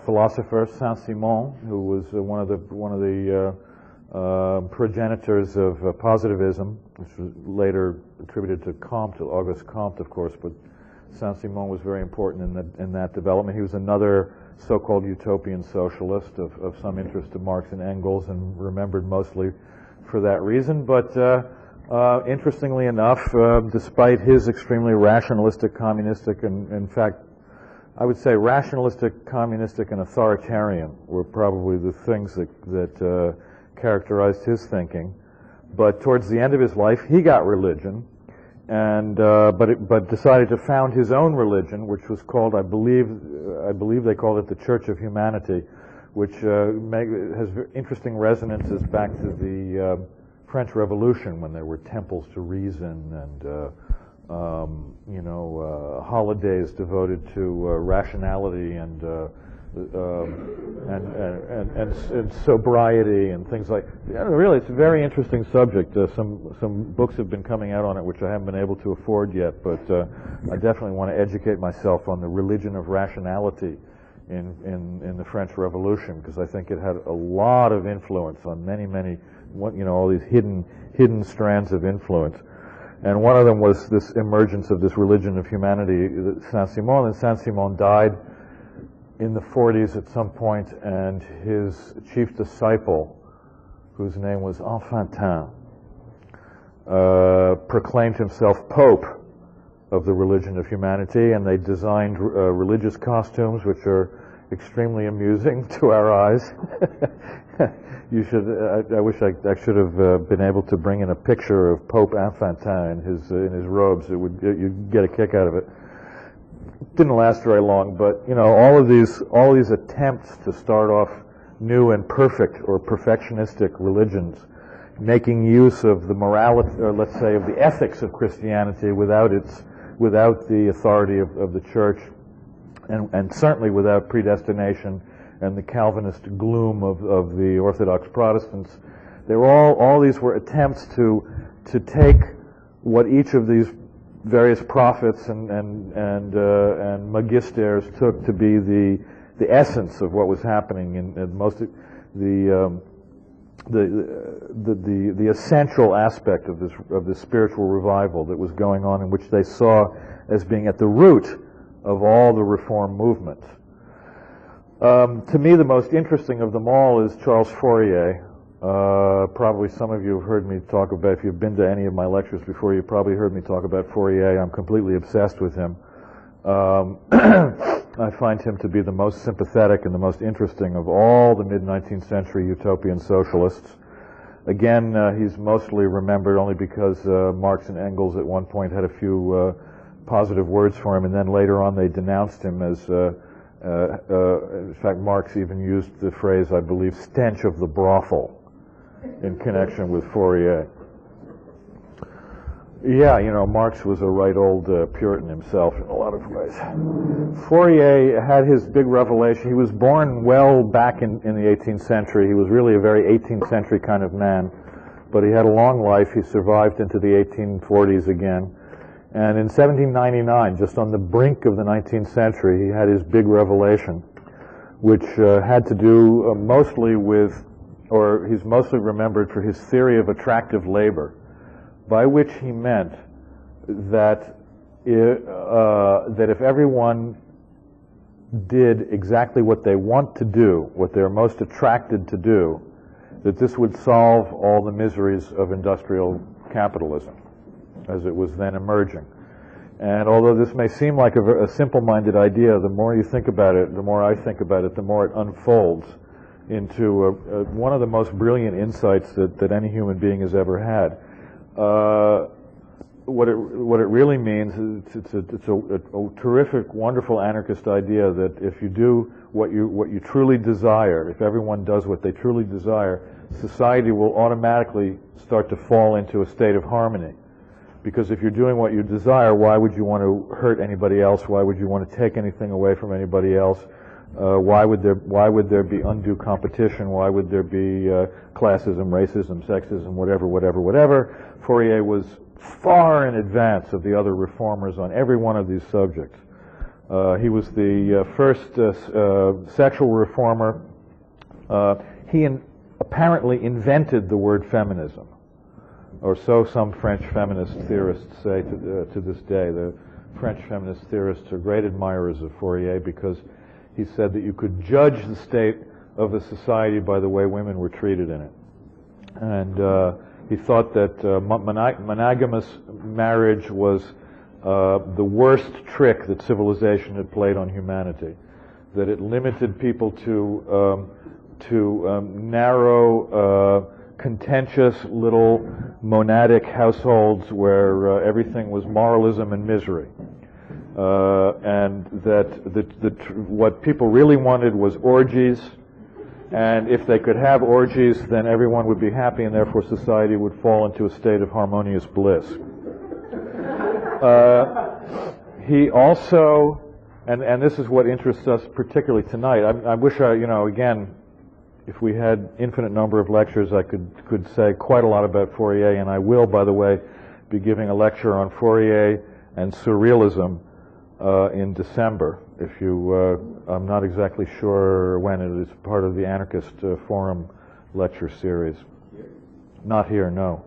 philosopher Saint-Simon, who was one of the progenitors of positivism, which was later attributed to Comte, to Auguste Comte, of course. But Saint-Simon was very important in that development. He was another so-called utopian socialist of some interest to Marx and Engels, and remembered mostly for that reason. But interestingly enough, despite his extremely rationalistic, communistic, and in fact, I would say rationalistic, communistic, and authoritarian were probably the things that characterized his thinking. But towards the end of his life, he got religion, and but decided to found his own religion, which was called, I believe they called it the Church of Humanity, which has interesting resonances back to the French Revolution, when there were temples to reason and holidays devoted to rationality and sobriety and things like. Really, it's a very interesting subject. Some books have been coming out on it, which I haven't been able to afford yet, but I definitely want to educate myself on the religion of rationality in the French Revolution, because I think it had a lot of influence on many, all these hidden strands of influence. And one of them was this emergence of this religion of humanity, Saint-Simon. And Saint-Simon died in the 40s at some point, and his chief disciple, whose name was Enfantin, proclaimed himself Pope of the religion of humanity, and they designed religious costumes which are extremely amusing to our eyes. You should. I wish I should have been able to bring in a picture of Pope Enfantin in his robes. You'd get a kick out of it. Didn't last very long, but all of these attempts to start off new and perfect or perfectionistic religions, making use of the morality, or let's say of the ethics of Christianity without the authority of the church, and certainly without predestination and the Calvinist gloom of the Orthodox Protestants. They were all these were attempts to take what each of these various prophets and magisters took to be the essence of what was happening in most of the essential aspect of this spiritual revival that was going on, in which they saw as being at the root of all the reform movements. To me, the most interesting of them all is Charles Fourier. Probably some of you have heard me talk about, if you've been to any of my lectures before, you probably heard me talk about Fourier. I'm completely obsessed with him. I find him to be the most sympathetic and the most interesting of all the mid-19th century utopian socialists. Again, he's mostly remembered only because Marx and Engels at one point had a few positive words for him, and then later on they denounced him as, in fact, Marx even used the phrase, I believe, stench of the brothel, in connection with Fourier. Yeah, Marx was a right old Puritan himself in a lot of ways. Fourier had his big revelation. He was born well back in the 18th century. He was really a very 18th century kind of man, but he had a long life. He survived into the 1840s again. And in 1799, just on the brink of the 19th century, he had his big revelation, which had to do mostly with, or he's mostly remembered for his theory of attractive labor, by which he meant that if everyone did exactly what they want to do, what they're most attracted to do, that this would solve all the miseries of industrial capitalism as it was then emerging. And although this may seem like a simple-minded idea, the more you think about it, the more I think about it, the more it unfolds into one of the most brilliant insights that any human being has ever had. What it really means is it's a terrific, wonderful anarchist idea that if you do what you truly desire, if everyone does what they truly desire, society will automatically start to fall into a state of harmony. Because if you're doing what you desire, why would you want to hurt anybody else? Why would you want to take anything away from anybody else? Why would there be undue competition? Why would there be classism, racism, sexism, whatever? Fourier was far in advance of the other reformers on every one of these subjects. He was the first sexual reformer. He apparently invented the word feminism, or so some French feminist theorists say to this day. The French feminist theorists are great admirers of Fourier because he said that you could judge the state of the society by the way women were treated in it. And he thought that monogamous marriage was the worst trick that civilization had played on humanity, that it limited people to narrow contentious little monadic households where everything was moralism and misery. And that what people really wanted was orgies, and if they could have orgies, then everyone would be happy, and therefore society would fall into a state of harmonious bliss. He also, and this is what interests us particularly tonight. I wish again, if we had infinite number of lectures, I could say quite a lot about Fourier, and I will, by the way, be giving a lecture on Fourier and Surrealism in December. If you, I'm not exactly sure when. It is part of the Anarchist Forum lecture series. Not here, no.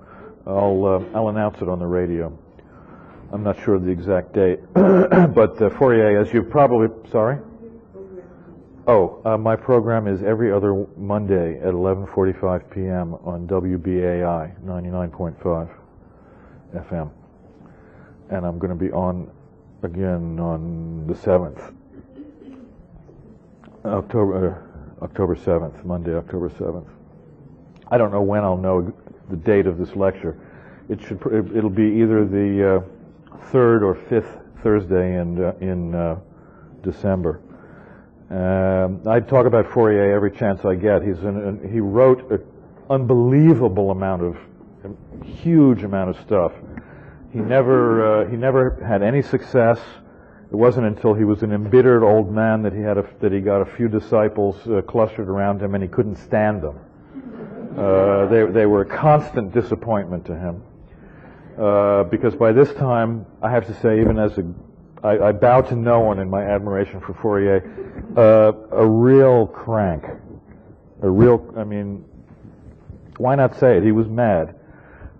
I'll announce it on the radio. I'm not sure of the exact date, but Fourier, as you probably, sorry? Oh, my program is every other Monday at 11:45 p.m. on WBAI 99.5 FM, and I'm going to be on again on the 7th, October 7th, Monday, October 7th. I don't know when I'll know the date of this lecture. It'll be either the third or fifth Thursday in December. I talk about Fourier every chance I get. He wrote an unbelievable amount of, huge amount of stuff. He never had any success. It wasn't until he was an embittered old man that he got a few disciples clustered around him, and he couldn't stand them. They were a constant disappointment to him. Because by this time, I have to say, even as I bow to no one in my admiration for Fourier, a real crank. I mean, why not say it? He was mad.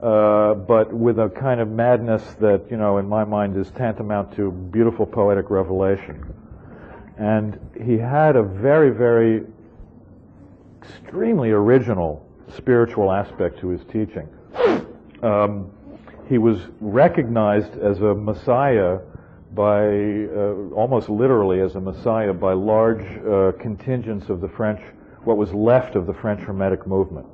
But with a kind of madness that, in my mind is tantamount to beautiful poetic revelation. And he had a very, very extremely original spiritual aspect to his teaching. He was recognized as a messiah by, almost literally as a messiah, by large contingents of the French, what was left of the French Hermetic movement.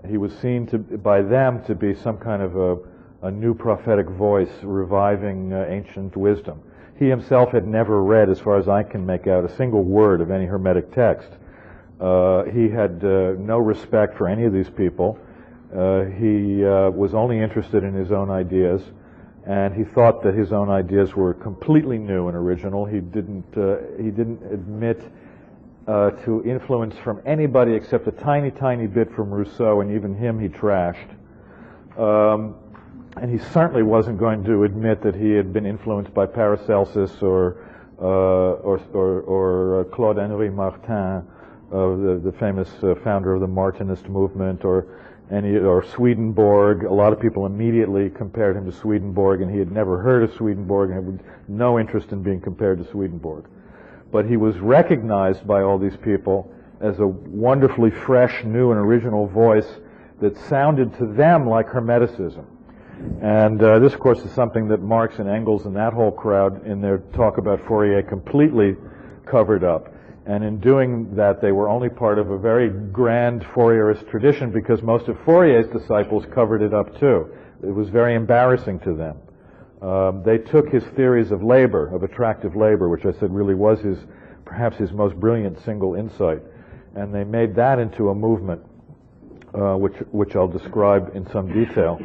He was seen by them to be some kind of a new prophetic voice reviving ancient wisdom. He himself had never read, as far as I can make out, a single word of any Hermetic text. He had no respect for any of these people. He was only interested in his own ideas, and he thought that his own ideas were completely new and original. He didn't admit to influence from anybody except a tiny, tiny bit from Rousseau, and even him he trashed. And he certainly wasn't going to admit that he had been influenced by Paracelsus or Claude-Henri Martin, the famous founder of the Martinist movement, or Swedenborg. A lot of people immediately compared him to Swedenborg, and he had never heard of Swedenborg and had no interest in being compared to Swedenborg. But he was recognized by all these people as a wonderfully fresh, new, and original voice that sounded to them like Hermeticism. And this, of course, is something that Marx and Engels and that whole crowd in their talk about Fourier completely covered up. And in doing that, they were only part of a very grand Fourierist tradition, because most of Fourier's disciples covered it up too. It was very embarrassing to them. They took his theories of labor, of attractive labor, which I said really was perhaps his most brilliant single insight, and they made that into a movement, which I'll describe in some detail.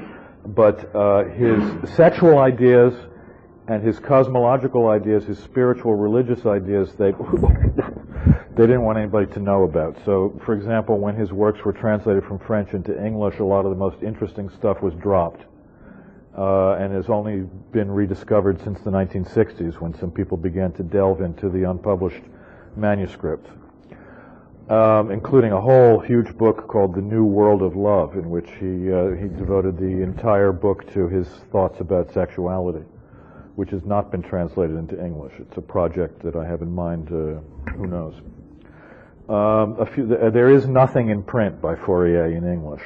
But his sexual ideas and his cosmological ideas, his spiritual religious ideas, they didn't want anybody to know about. So, for example, when his works were translated from French into English, a lot of the most interesting stuff was dropped. And has only been rediscovered since the 1960s, when some people began to delve into the unpublished manuscripts, including a whole huge book called The New World of Love, in which he devoted the entire book to his thoughts about sexuality, which has not been translated into English. It's a project that I have in mind, who knows. There is nothing in print by Fourier in English.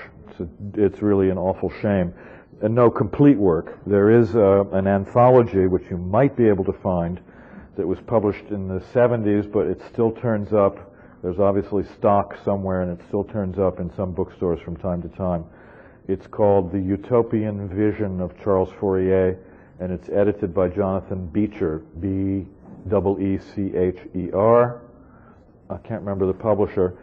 It's really an awful shame. And no complete work. There is an anthology which you might be able to find that was published in the 70s, but it still turns up There's obviously stock somewhere, and it still turns up in some bookstores from time to time. It's called The Utopian Vision of Charles Fourier, and it's edited by Jonathan Beecher, B-E-E-C-H-E-R. I can't remember the publisher.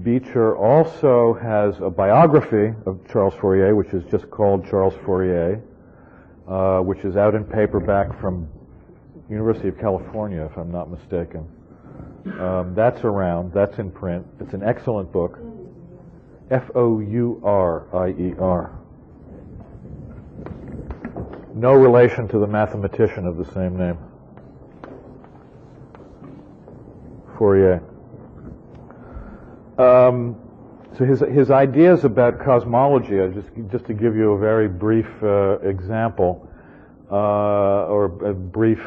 Beecher also has a biography of Charles Fourier, which is just called Charles Fourier, which is out in paperback from University of California, if I'm not mistaken. That's around. That's in print. It's an excellent book. F-O-U-R-I-E-R. No relation to the mathematician of the same name. Fourier. So his ideas about cosmology, just to give you a very brief example, or a brief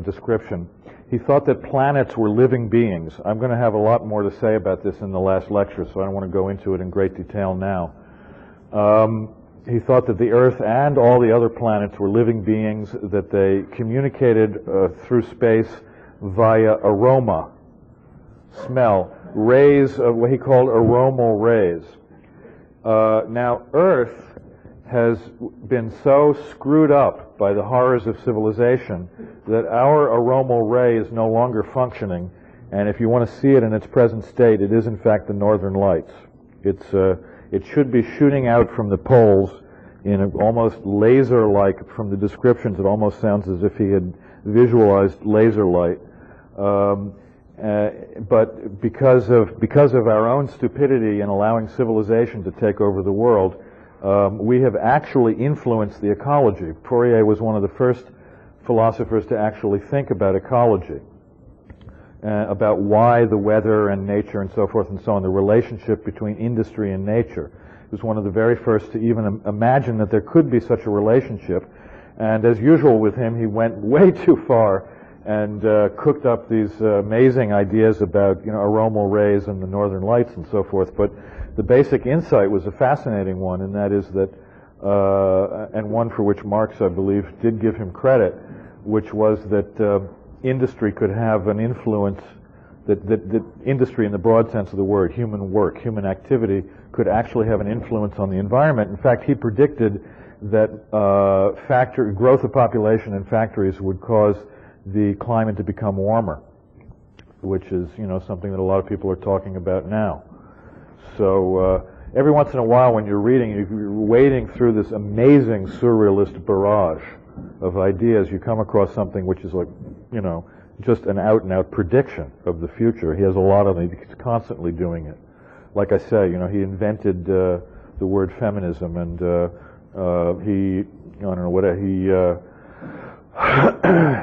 description. He thought that planets were living beings. I'm going to have a lot more to say about this in the last lecture, so I don't want to go into it in great detail now. He thought that the Earth and all the other planets were living beings, that they communicated through space via aroma, smell, rays of what he called aromal rays. Now, Earth has been so screwed up by the horrors of civilization that our aromal ray is no longer functioning, and if you want to see it in its present state, it is in fact the Northern Lights. It should be shooting out from the poles in an almost laser-like, from the descriptions it almost sounds as if he had visualized laser light. But because of our own stupidity in allowing civilization to take over the world, we have actually influenced the ecology. Fourier was one of the first philosophers to actually think about ecology, about why the weather and nature and so forth and so on, the relationship between industry and nature. He was one of the very first to even imagine that there could be such a relationship. And as usual with him, he went way too far and cooked up these amazing ideas about, aromal rays and the Northern Lights and so forth. But the basic insight was a fascinating one, and that is that, and one for which Marx, I believe, did give him credit, which was that industry could have an influence, that industry in the broad sense of the word, human work, human activity, could actually have an influence on the environment. In fact, he predicted that growth of population in factories would cause the climate to become warmer, which is, something that a lot of people are talking about now. So every once in a while when you're reading, you're wading through this amazing surrealist barrage of ideas, you come across something which is like, just an out-and-out prediction of the future. He has a lot of it. He's constantly doing it. Like I say, he invented the word feminism, and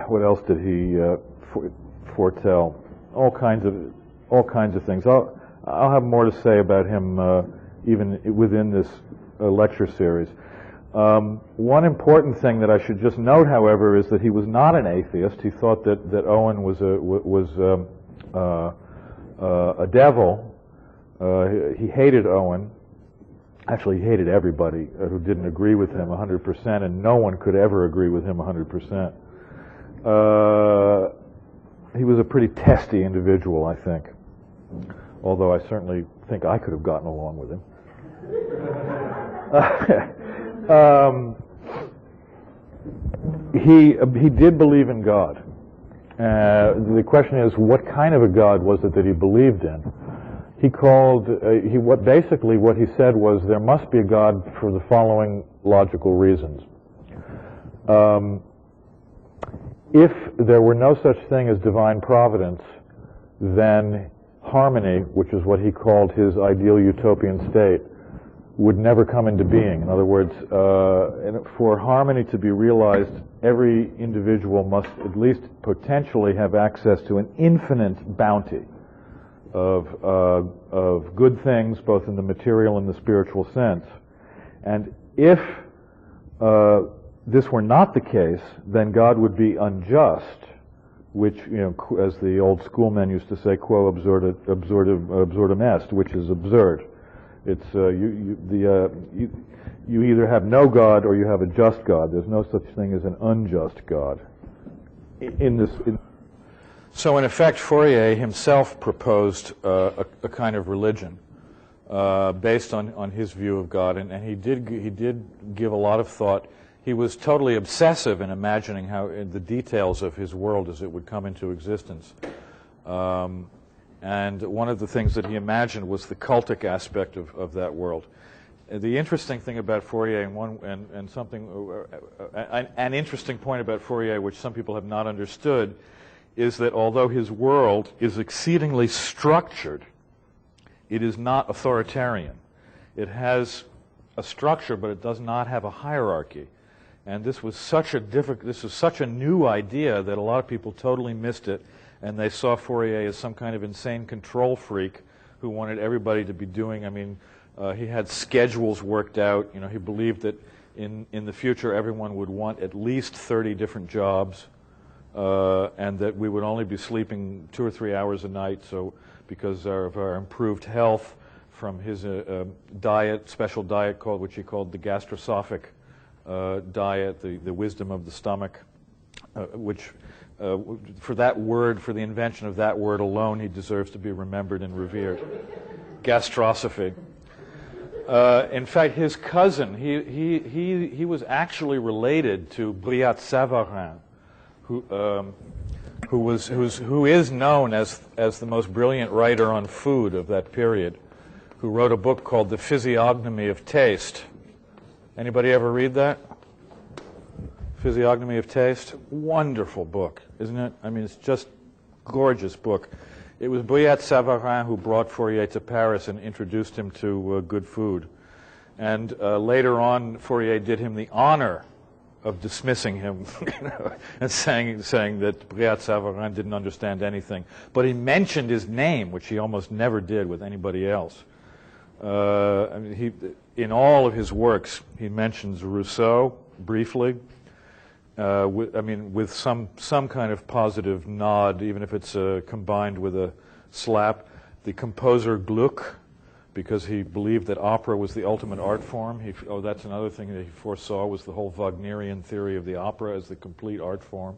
what else did he foretell? All kinds of things. I'll have more to say about him even within this lecture series. One important thing that I should just note, however, is that he was not an atheist. He thought that Owen was a devil. He hated Owen. Actually, he hated everybody who didn't agree with him 100%, and no one could ever agree with him 100%. He was a pretty testy individual, I think, although I certainly think I could have gotten along with him. He did believe in God. The question is, what kind of a God was it that he believed in? He called, basically what he said was, there must be a God for the following logical reasons. If there were no such thing as divine providence, then harmony, which is what he called his ideal utopian state, would never come into being. In other words, for harmony to be realized, every individual must at least potentially have access to an infinite bounty of good things, both in the material and the spiritual sense. And if this were not the case, then God would be unjust, which, as the old schoolmen used to say, quo absurdum est, which is absurd. It's you either have no God or you have a just God. There's no such thing as an unjust God. So in effect, Fourier himself proposed a kind of religion based on his view of God, and he did give a lot of thought. He was totally obsessive in imagining how the details of his world as it would come into existence. And one of the things that he imagined was the cultic aspect of that world. The interesting thing about Fourier, an interesting point about Fourier, which some people have not understood, is that although his world is exceedingly structured, it is not authoritarian. It has a structure, but it does not have a hierarchy. And this was such a new idea that a lot of people totally missed it, and they saw Fourier as some kind of insane control freak who wanted everybody to be doing. I mean, he had schedules worked out. You know, he believed that in the future everyone would want at least 30 different jobs, and that we would only be sleeping 2 or 3 hours a night. So, because of our improved health from his diet, special diet which he called the gastrosophic diet, the wisdom of the stomach, which for the invention of that word alone, he deserves to be remembered and revered. Gastrosophy. In fact, his cousin, he was actually related to Brillat-Savarin, who is known as the most brilliant writer on food of that period, who wrote a book called The Physiognomy of Taste. Anybody ever read that? Physiognomy of Taste? Wonderful book, isn't it? I mean, it's just gorgeous book. It was Brillat-Savarin who brought Fourier to Paris and introduced him to good food. And later on, Fourier did him the honor of dismissing him and saying that Brillat-Savarin didn't understand anything. But he mentioned his name, which he almost never did with anybody else. I mean, in all of his works, he mentions Rousseau briefly, with some kind of positive nod, even if it's combined with a slap. The composer Gluck, because he believed that opera was the ultimate art form. That's another thing that he foresaw, was the whole Wagnerian theory of the opera as the complete art form.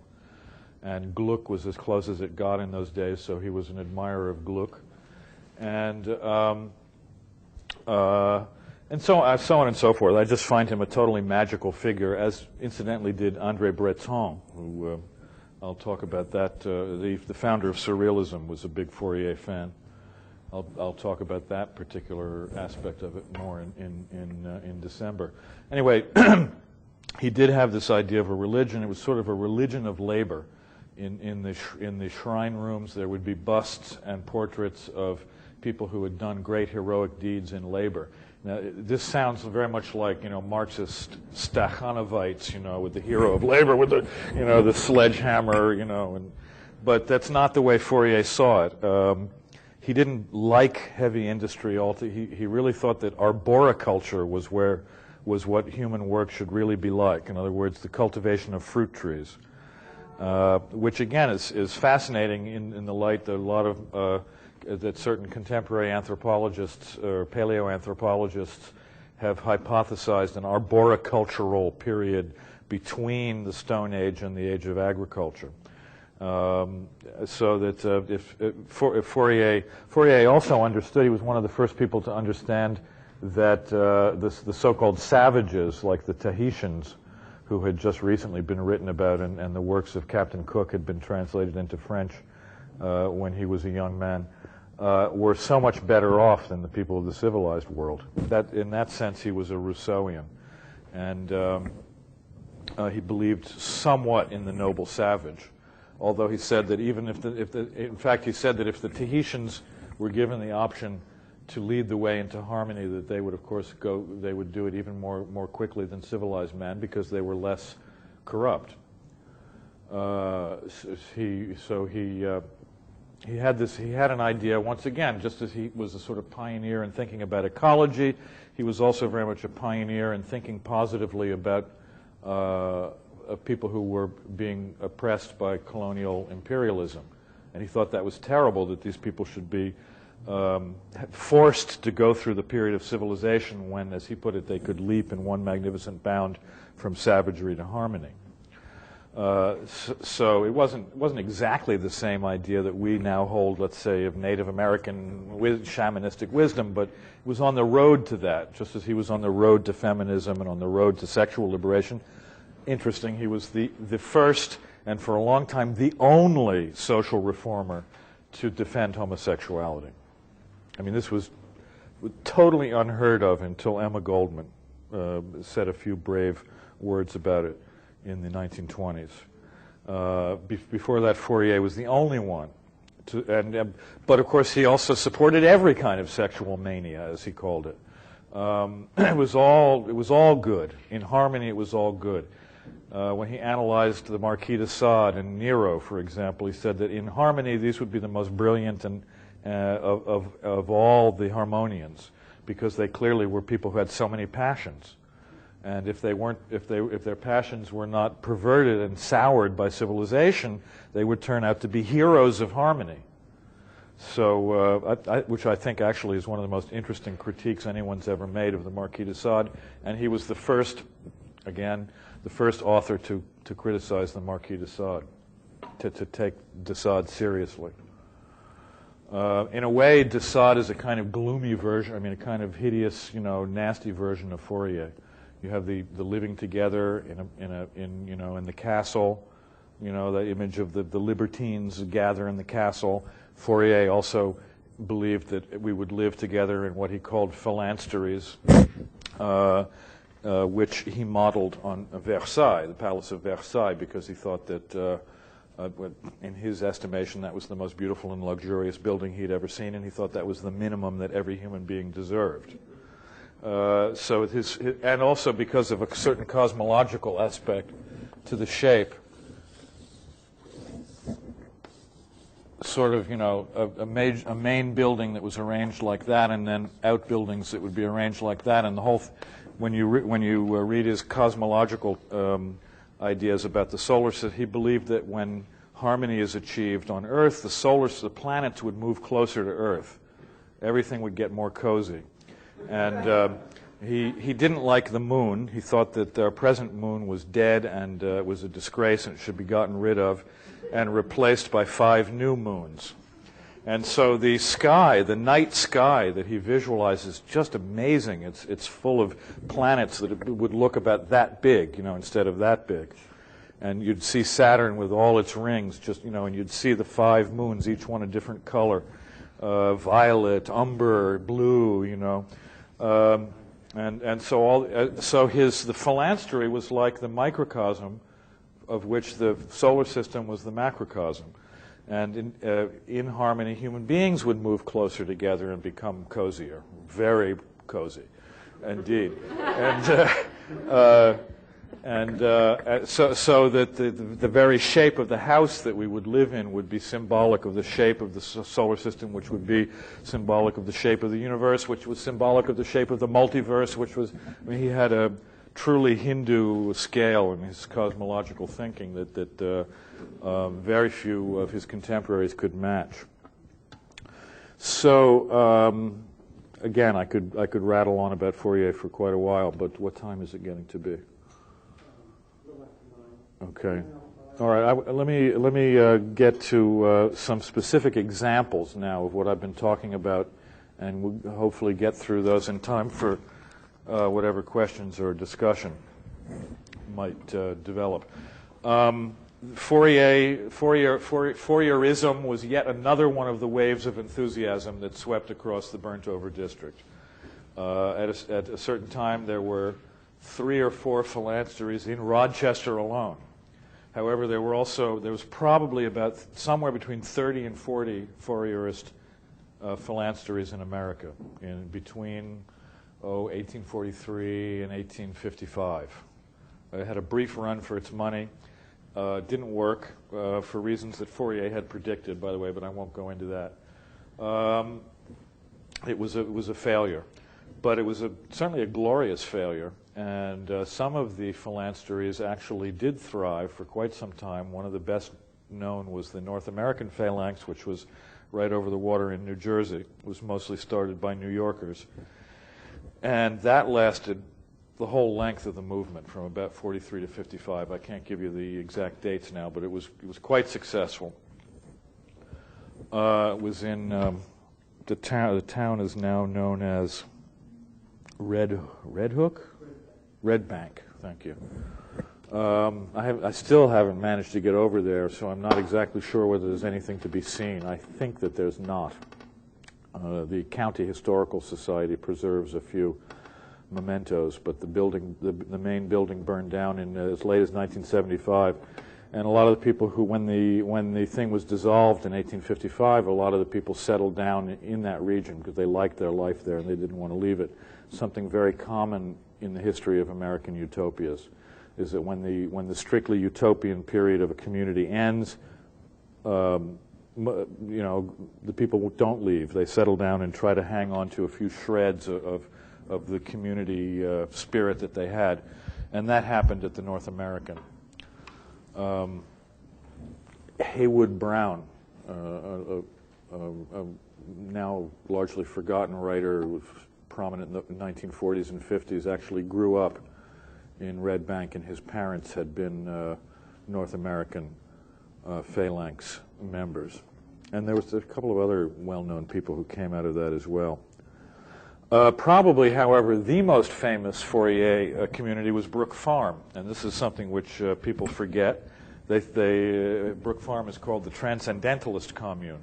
And Gluck was as close as it got in those days, so he was an admirer of Gluck. And so on and so forth. I just find him a totally magical figure, as incidentally did André Breton, who I'll talk about that. The founder of Surrealism was a big Fourier fan. I'll talk about that particular aspect of it more in December. Anyway, he did have this idea of a religion. It was sort of a religion of labor. In the shrine rooms, there would be busts and portraits of people who had done great heroic deeds in labor. Now, this sounds very much like, Marxist Stakhanovites, with the hero of labor, with the sledgehammer, but that's not the way Fourier saw it. He didn't like heavy industry. He really thought that arboriculture was what human work should really be like. In other words, the cultivation of fruit trees, which again is fascinating in the light that a lot of that certain contemporary anthropologists or paleoanthropologists have hypothesized an arboricultural period between the Stone Age and the age of agriculture. So that if Fourier also understood, he was one of the first people to understand that the so-called savages, like the Tahitians, who had just recently been written about, and the works of Captain Cook had been translated into French when he was a young man, were so much better off than the people of the civilized world. In that sense, he was a Rousseauian, and he believed somewhat in the noble savage. Although he said that even in fact, he said that if the Tahitians were given the option to lead the way into harmony, that they would, of course, they would do it even more quickly than civilized man, because they were less corrupt. He had an idea, once again, just as he was a sort of pioneer in thinking about ecology, he was also very much a pioneer in thinking positively about people who were being oppressed by colonial imperialism. And he thought that was terrible, that these people should be forced to go through the period of civilization when, as he put it, they could leap in one magnificent bound from savagery to harmony. So it wasn't exactly the same idea that we now hold, let's say, of Native American shamanistic wisdom, but it was on the road to that, just as he was on the road to feminism and on the road to sexual liberation. Interesting, he was the first, and for a long time, the only social reformer to defend homosexuality. I mean, this was totally unheard of until Emma Goldman said a few brave words about it in the 1920s. Before that, Fourier was the only one. But of course, he also supported every kind of sexual mania, as he called it. It was all good. In harmony, it was all good. When he analyzed the Marquis de Sade and Nero, for example, he said that in harmony, these would be the most brilliant and of all the harmonians, because they clearly were people who had so many passions. And if their passions were not perverted and soured by civilization, they would turn out to be heroes of harmony. So, which I think actually is one of the most interesting critiques anyone's ever made of the Marquis de Sade. And he was the first, again, the first author to criticize the Marquis de Sade, to take de Sade seriously. In a way, de Sade is a kind of gloomy version, I mean, a kind of hideous, nasty version of Fourier. You have the living together in the castle, the image of the libertines gather in the castle. Fourier also believed that we would live together in what he called phalansteries, which he modeled on Versailles, the Palace of Versailles, because he thought that, in his estimation, that was the most beautiful and luxurious building he'd ever seen, and he thought that was the minimum that every human being deserved. And also because of a certain cosmological aspect to the shape, sort of, a main building that was arranged like that, and then outbuildings that would be arranged like that, and the whole. When you read his cosmological ideas about the solar system, he believed that when harmony is achieved on Earth, the planets would move closer to Earth. Everything would get more cozy. And he didn't like the moon. He thought that our present moon was dead and was a disgrace and it should be gotten rid of and replaced by 5 new moons. And so the sky, the night sky that he visualizes, is just amazing. It's full of planets that would look about that big, instead of that big. And you'd see Saturn with all its rings, and you'd see the 5 moons, each one a different color, violet, umber, blue, and so the phalanstery was like the microcosm, of which the solar system was the macrocosm. And in harmony, human beings would move closer together and become cozier, very cozy, indeed. So that the very shape of the house that we would live in would be symbolic of the shape of the solar system, which would be symbolic of the shape of the universe, which was symbolic of the shape of the multiverse, which was, he had a truly Hindu scale in his cosmological thinking that very few of his contemporaries could match. So, again, I could rattle on about Fourier for quite a while, but what time is it getting to be? Okay. All right. Let me get to some specific examples now of what I've been talking about, and we'll hopefully get through those in time for whatever questions or discussion might develop. Fourierism was yet another one of the waves of enthusiasm that swept across the burnt-over district. At a certain time, there were 3 or 4 phalansteries in Rochester alone. However, there was probably about somewhere between 30 and 40 Fourierist phalansteries in America in between 1843 and 1855. It had a brief run for its money. Didn't work for reasons that Fourier had predicted, by the way, but I won't go into that. It was a failure, but it was certainly a glorious failure. And some of the phalansteries actually did thrive for quite some time. One of the best known was the North American phalanx, which was right over the water in New Jersey. It was mostly started by New Yorkers. And that lasted the whole length of the movement from about 43 to 55. I can't give you the exact dates now, but it was quite successful. It was in the town is now known as Red Bank. Thank you. I still haven't managed to get over there, so I'm not exactly sure whether there's anything to be seen. I think that there's not. The County Historical Society preserves a few mementos, but the main building burned down in as late as 1975. And a lot of the people who, when the thing was dissolved in 1855, a lot of the people settled down in that region because they liked their life there and they didn't want to leave it. Something very common in the history of American utopias is that when the strictly utopian period of a community ends, the people don't leave. They settle down and try to hang on to a few shreds of the community spirit that they had, and that happened at the North American. Haywood Brown, a now largely forgotten writer who was prominent in the 1940s and 50s, actually grew up in Red Bank, and his parents had been North American phalanx members. And there was a couple of other well-known people who came out of that as well. Probably, however, the most famous Fourier community was Brook Farm, and this is something which people forget. Brook Farm is called the Transcendentalist Commune,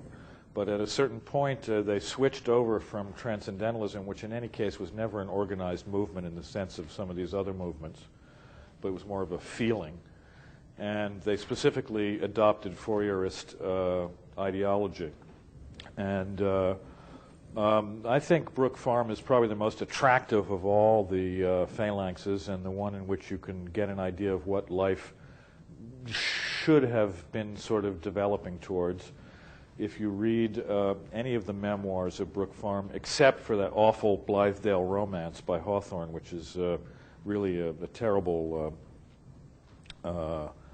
but at a certain point they switched over from Transcendentalism, which in any case was never an organized movement in the sense of some of these other movements, but it was more of a feeling, and they specifically adopted Fourierist ideology. And I think Brook Farm is probably the most attractive of all the phalanxes, and the one in which you can get an idea of what life should have been sort of developing towards. If you read any of the memoirs of Brook Farm, except for that awful Blithedale Romance by Hawthorne, which is really a terrible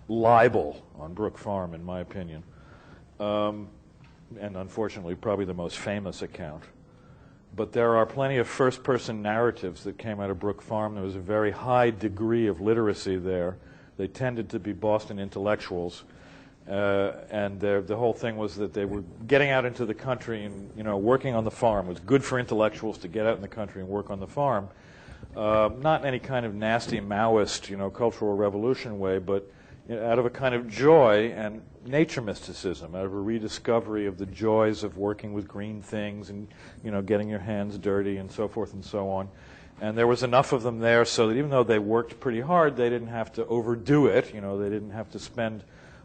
libel on Brook Farm, in my opinion, and unfortunately probably the most famous account. But there are plenty of first-person narratives that came out of Brook Farm. There was a very high degree of literacy there. They tended to be Boston intellectuals, and the whole thing was that they were getting out into the country and working on the farm. It was good for intellectuals to get out in the country and work on the farm, not in any kind of nasty Maoist, Cultural Revolution way, but out of a kind of joy and nature mysticism, out of a rediscovery of the joys of working with green things and getting your hands dirty and so forth and so on. And there was enough of them there so that even though they worked pretty hard, they didn't have to overdo it. They didn't have to spend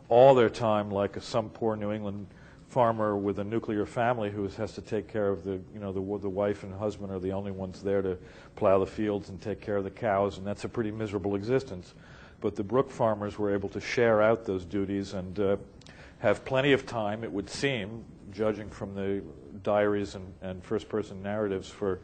all their time like some poor New England farmer with a nuclear family who has to take care of the wife and husband are the only ones there to plow the fields and take care of the cows, and that's a pretty miserable existence. But the Brook farmers were able to share out those duties and have plenty of time, it would seem, judging from the diaries and first-person narratives, for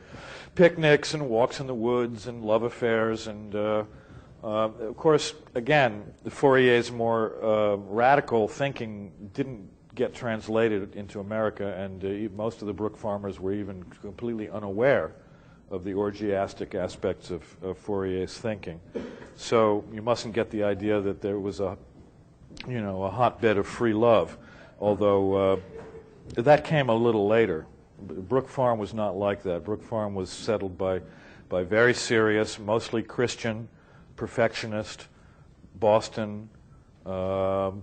picnics and walks in the woods and love affairs. And, of course, again, the Fourier's more radical thinking didn't get translated into America, and most of the Brook farmers were even completely unaware of the orgiastic aspects of Fourier's thinking. So you mustn't get the idea that there was a hotbed of free love, although that came a little later. Brook Farm was not like that. Brook Farm was settled by very serious, mostly Christian, perfectionist, Boston,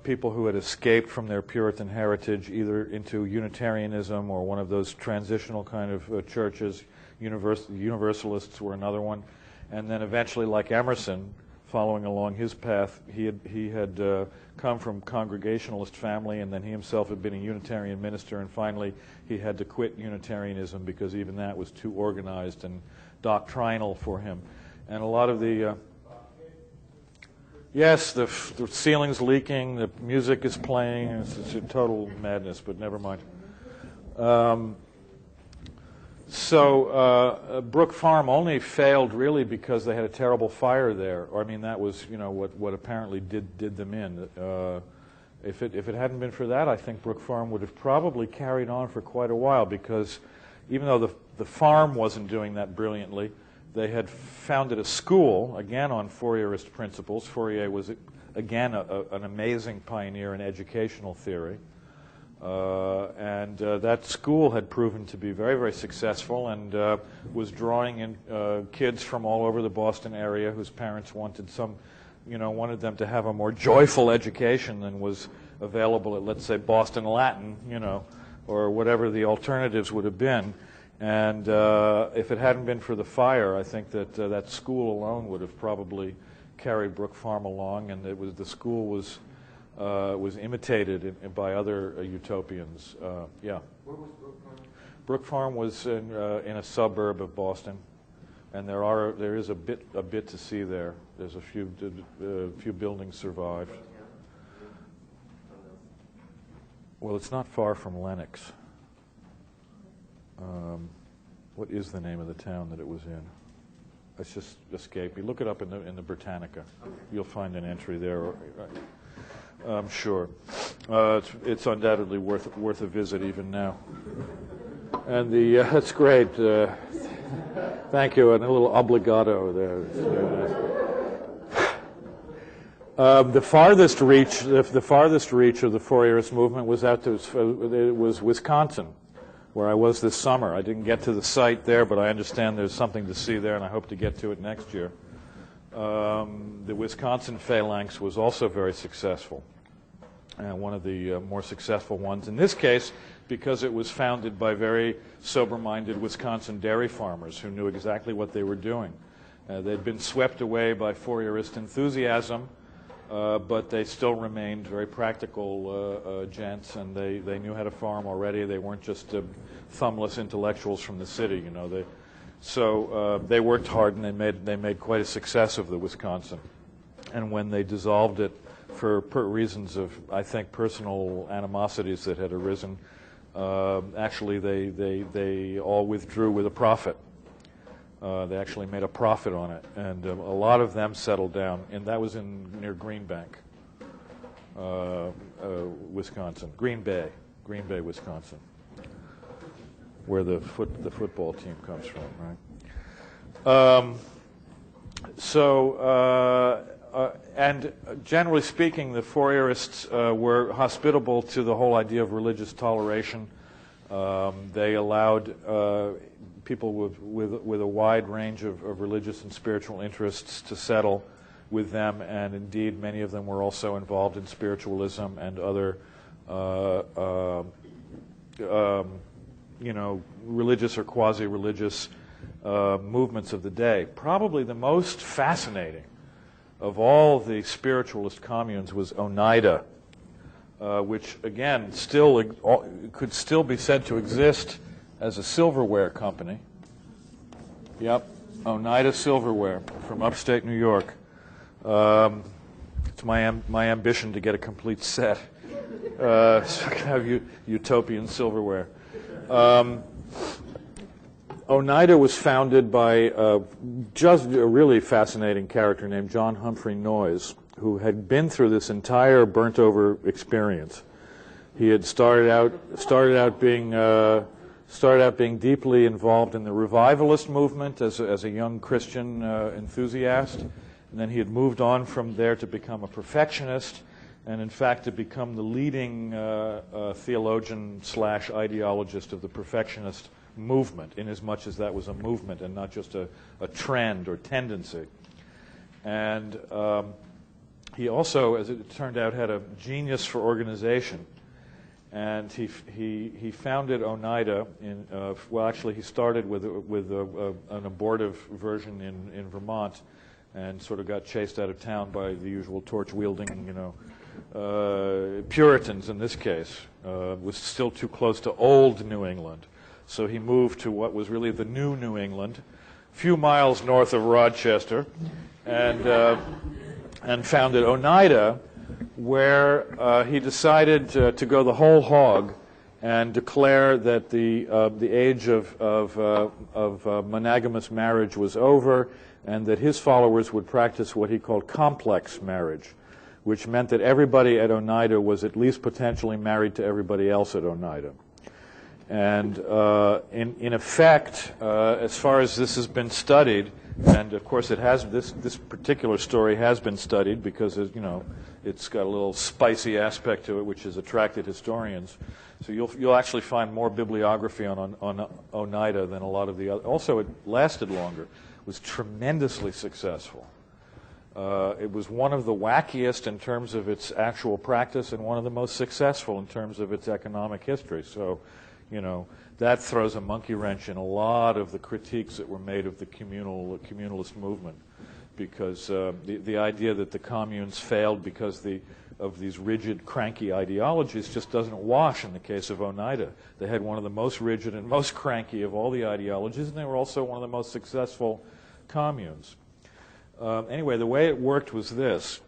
people who had escaped from their Puritan heritage either into Unitarianism or one of those transitional kind of churches. Universalists were another one. And then eventually, like Emerson, following along his path, he had come from Congregationalist family, and then he himself had been a Unitarian minister, and finally he had to quit Unitarianism because even that was too organized and doctrinal for him. And a lot of the yes, the ceiling's leaking, the music is playing, it's a total madness, but never mind. So Brook Farm only failed really because they had a terrible fire there. Or I mean, that was what apparently did them in. If it hadn't been for that, I think Brook Farm would have probably carried on for quite a while, because even though the farm wasn't doing that brilliantly, They had founded a school, again on Fourierist principles. Fourier was, again, an amazing pioneer in educational theory. And that school had proven to be very, very successful and was drawing in kids from all over the Boston area whose parents wanted wanted them to have a more joyful education than was available at, let's say, Boston Latin, or whatever the alternatives would have been. And if it hadn't been for the fire, I think that that school alone would have probably carried Brook Farm along, and the school was imitated by other utopians. Yeah. Where was Brook Farm? Brook Farm was in a suburb of Boston, and there is a bit to see there. There's a few buildings survived. Well, it's not far from Lenox. What is the name of the town that it was in? It's just escaped me. Look it up in the Britannica. You'll find an entry there. I'm sure. It's undoubtedly worth a visit even now. And that's great. Thank you, and a little obligato there. It's very nice. The farthest reach of the Fourierist movement was was Wisconsin, where I was this summer. I didn't get to the site there, but I understand there's something to see there, and I hope to get to it next year. The Wisconsin phalanx was also very successful, and one of the more successful ones. In this case, because it was founded by very sober-minded Wisconsin dairy farmers who knew exactly what they were doing. They'd been swept away by Fourierist enthusiasm, but they still remained very practical gents, and they knew how to farm already. They weren't just thumbless intellectuals from the city, So they worked hard, and they made quite a success of the Wisconsin. And when they dissolved it for reasons of, I think, personal animosities that had arisen, actually they all withdrew with a profit. They actually made a profit on it, and a lot of them settled down, and that was near Greenbank, Wisconsin. Green Bay, Wisconsin, where the football team comes from, right? And generally speaking, the Fourierists were hospitable to the whole idea of religious toleration. They allowed people with a wide range of religious and spiritual interests to settle with them, and indeed many of them were also involved in spiritualism and other religious or quasi-religious movements of the day. Probably the most fascinating of all the spiritualist communes was Oneida, which again could still be said to exist as a silverware company. Yep, Oneida Silverware from upstate New York. It's my ambition to get a complete set, so I can have utopian silverware. Oneida was founded by just a really fascinating character named John Humphrey Noyes, who had been through this entire burnt-over experience. He had started out being deeply involved in the revivalist movement as a young Christian enthusiast, and then he had moved on from there to become a perfectionist, and in fact to become the leading theologian / ideologist of the perfectionist movement, inasmuch as that was a movement and not just a trend or tendency. And he also, as it turned out, had a genius for organization. And he founded Oneida in, well, actually he started with an abortive version in Vermont, and sort of got chased out of town by the usual torch-wielding, Puritans in this case. Was still too close to old New England. So he moved to what was really the new New England, a few miles north of Rochester, and founded Oneida, where he decided to go the whole hog and declare that the age of monogamous marriage was over, and that his followers would practice what he called complex marriage, which meant that everybody at Oneida was at least potentially married to everybody else at Oneida. And in effect, as far as this has been studied, And of course, it has this particular story has been studied because it's got a little spicy aspect to it, which has attracted historians. So you'll actually find more bibliography on Oneida than a lot of the other. Also, it lasted longer. It was tremendously successful. It was one of the wackiest in terms of its actual practice and one of the most successful in terms of its economic history. So, that throws a monkey wrench in a lot of the critiques that were made of the communalist movement, because the idea that the communes failed because of these rigid, cranky ideologies just doesn't wash in the case of Oneida. They had one of the most rigid and most cranky of all the ideologies, and they were also one of the most successful communes. Anyway, the way it worked was this.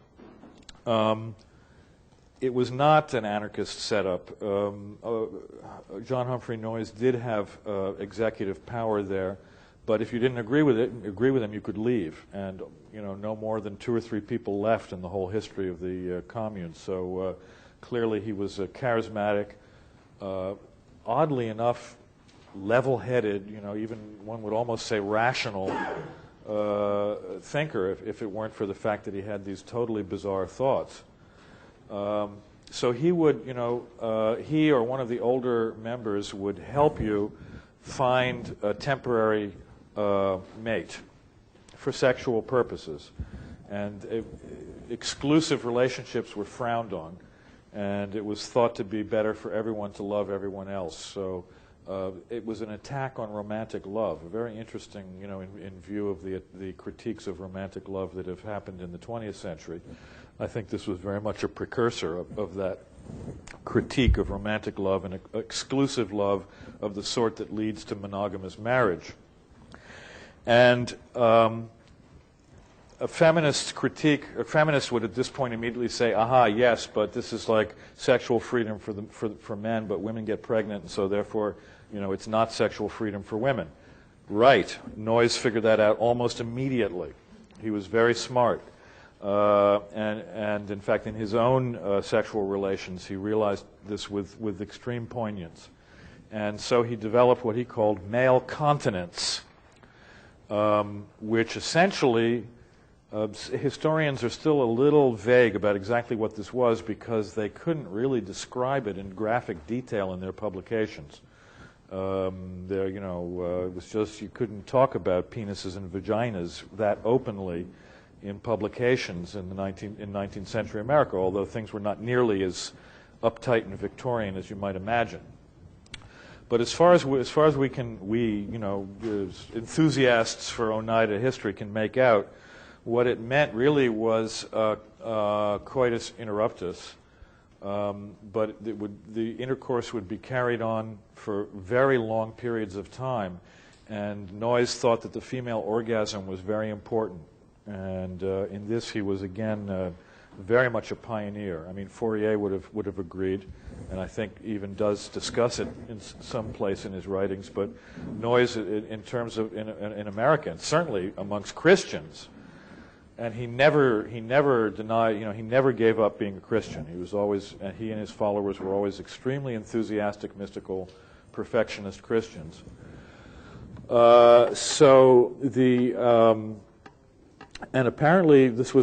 It was not an anarchist setup. John Humphrey Noyes did have executive power there, but if you didn't agree with him, you could leave. And no more than 2 or 3 people left in the whole history of the commune. So clearly, he was a charismatic, oddly enough, level-headed. Even one would almost say rational thinker, if it weren't for the fact that he had these totally bizarre thoughts. So he would, he or one of the older members would help you find a temporary mate for sexual purposes. And exclusive relationships were frowned on, and it was thought to be better for everyone to love everyone else. So it was an attack on romantic love, very interesting, in view of the critiques of romantic love that have happened in the 20th century. I think this was very much a precursor of that critique of romantic love and exclusive love of the sort that leads to monogamous marriage. And a feminist would at this point immediately say, aha, yes, but this is like sexual freedom for men, but women get pregnant, and so therefore, it's not sexual freedom for women. Right. Noyes figured that out almost immediately. He was very smart. And in fact, in his own sexual relations, he realized this with extreme poignance. And so he developed what he called male continence, which essentially, historians are still a little vague about exactly what this was because they couldn't really describe it in graphic detail in their publications. It was just, you couldn't talk about penises and vaginas that openly in publications in 19th century America, although things were not nearly as uptight and Victorian as you might imagine. But as far as we as enthusiasts for Oneida history can make out, what it meant really was coitus interruptus, but the intercourse would be carried on for very long periods of time, and Noyes thought that the female orgasm was very important. And in this, he was again very much a pioneer. I mean, Fourier would have agreed, and I think even does discuss it in some place in his writings. But Noyes, in terms of in America, and certainly amongst Christians, and he never denied. He never gave up being a Christian. He was always, and he and his followers were always extremely enthusiastic, mystical, perfectionist Christians. And apparently this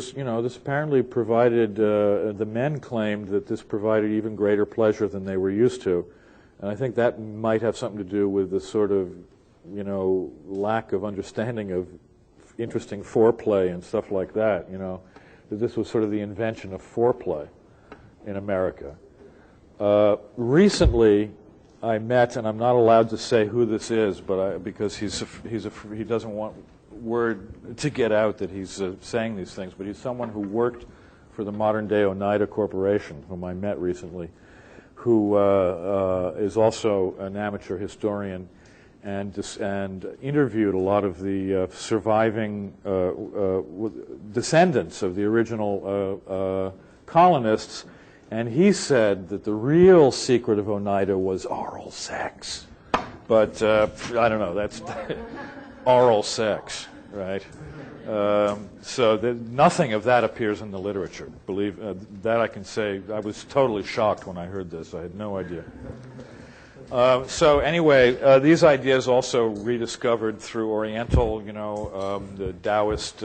apparently provided, the men claimed that this provided even greater pleasure than they were used to. And I think that might have something to do with the sort of, lack of understanding of interesting foreplay and stuff like that, that this was sort of the invention of foreplay in America. Recently, I met, and I'm not allowed to say who this is, but because he doesn't want word to get out that he's saying these things, but he's someone who worked for the modern-day Oneida Corporation, whom I met recently, who is also an amateur historian and interviewed a lot of the surviving descendants of the original colonists, and he said that the real secret of Oneida was oral sex. But I don't know, that's oral sex, right? So nothing of that appears in the literature. Believe that I can say. I was totally shocked when I heard this. I had no idea. So anyway, these ideas also rediscovered through Oriental, the Taoist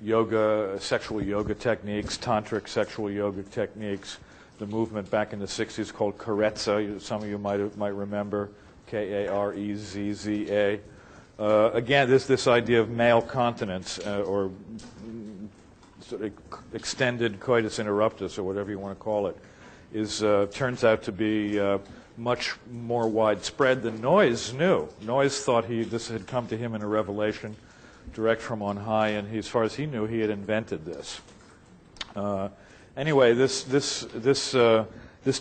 yoga, sexual yoga techniques, tantric sexual yoga techniques, the movement back in the 60s called Karezza, some of you might remember, Karezza. Again, this idea of male continence, or sort of extended coitus interruptus, or whatever you want to call it, turns out to be much more widespread than Noyes knew. Noyes thought this had come to him in a revelation direct from on high, and as far as he knew, he had invented this. Anyway, this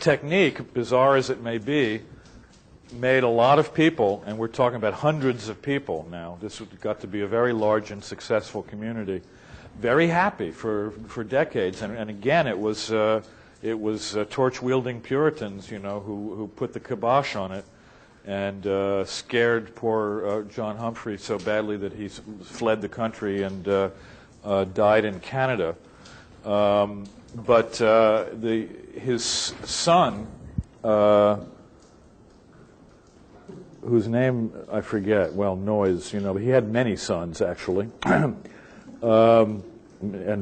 technique, bizarre as it may be, made a lot of people, and we're talking about hundreds of people now. This got to be a very large and successful community, very happy for decades. And again, it was torch-wielding Puritans, who put the kibosh on it and scared poor John Humphrey so badly that he fled the country and died in Canada. But his son, whose name I forget, Noyes, he had many sons actually, and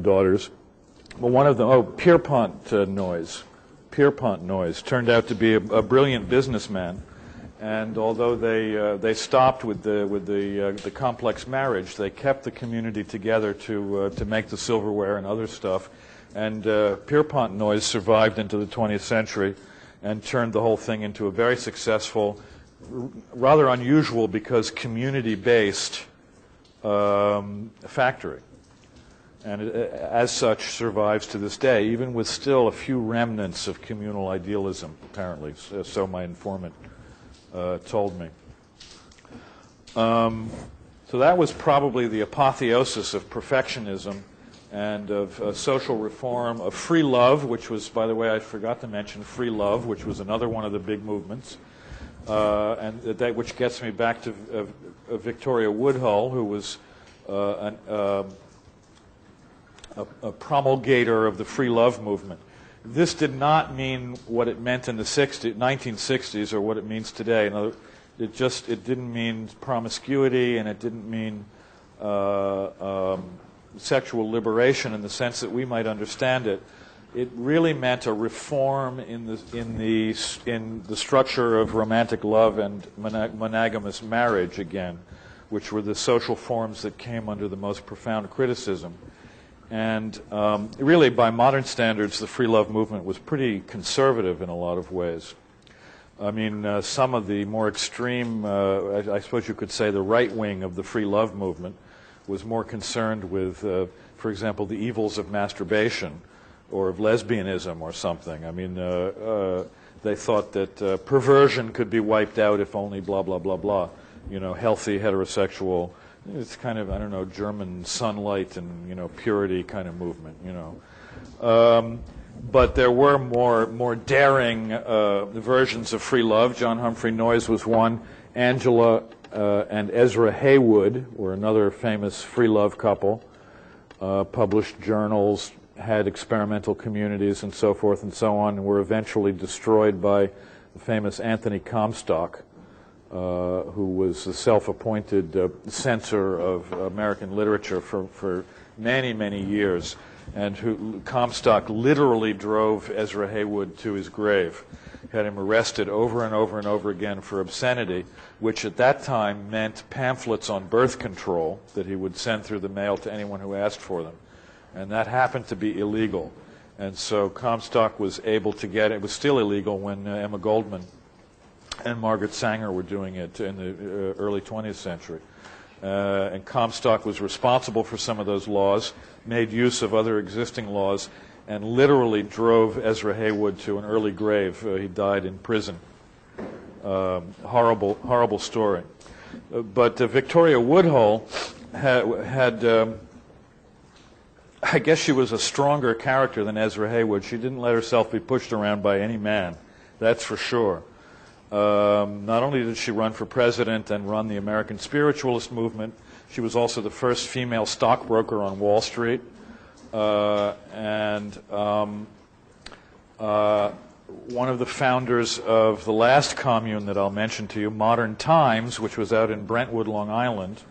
daughters. But one of them, Pierpont Noyes, turned out to be a brilliant businessman. And although they stopped with the complex marriage, they kept the community together to make the silverware and other stuff. And Pierpont Noyes survived into the 20th century and turned the whole thing into a very successful, rather unusual because community-based factory. And as such survives to this day, even with still a few remnants of communal idealism, apparently, so my informant told me. So that was probably the apotheosis of perfectionism and of social reform, of free love, which was, by the way, I forgot to mention free love, which was another one of the big movements, and which gets me back to Victoria Woodhull, who was a promulgator of the free love movement. This did not mean what it meant in the 1960s or what it means today. It didn't mean promiscuity, and it didn't mean sexual liberation in the sense that we might understand it. It really meant a reform in the structure of romantic love and monogamous marriage again, which were the social forms that came under the most profound criticism. And really, by modern standards, the free love movement was pretty conservative in a lot of ways. I mean, some of the more extreme, I suppose you could say the right wing of the free love movement was more concerned with, for example, the evils of masturbation or of lesbianism or something. I mean, they thought that perversion could be wiped out if only blah, blah, blah, blah. Healthy, heterosexual. It's kind of, I don't know, German sunlight and, purity kind of movement, But there were more daring versions of free love. John Humphrey Noyes was one. Angela and Ezra Heywood were another famous free love couple. Published journals, had experimental communities and so forth and so on, and were eventually destroyed by the famous Anthony Comstock, who was the self-appointed censor of American literature for many, many years, and who Comstock literally drove Ezra Heywood to his grave, had him arrested over and over and over again for obscenity, which at that time meant pamphlets on birth control that he would send through the mail to anyone who asked for them. And that happened to be illegal. And so Comstock was able to get it. It was still illegal when Emma Goldman and Margaret Sanger were doing it in the early 20th century. And Comstock was responsible for some of those laws, made use of other existing laws, and literally drove Ezra Heywood to an early grave. He died in prison. Horrible, horrible story. But Victoria Woodhull had I guess she was a stronger character than Ezra Heywood. She didn't let herself be pushed around by any man, that's for sure. Not only did she run for president and run the American spiritualist movement, she was also the first female stockbroker on Wall Street, and one of the founders of the last commune that I'll mention to you, Modern Times, which was out in Brentwood, Long Island,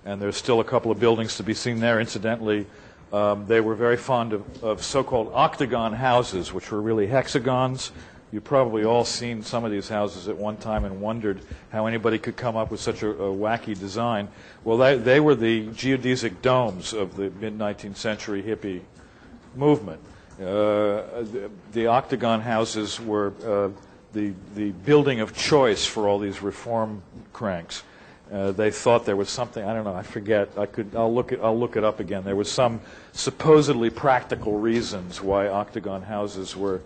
and there's still a couple of buildings to be seen there. Incidentally, they were very fond of so-called octagon houses, which were really hexagons. You've probably all seen some of these houses at one time and wondered how anybody could come up with such a wacky design. Well, they were the geodesic domes of the mid-19th century hippie movement. The octagon houses were the building of choice for all these reform cranks. They thought there was something, I don't know, I forget. I'll look it up again. There was some supposedly practical reasons why octagon houses were,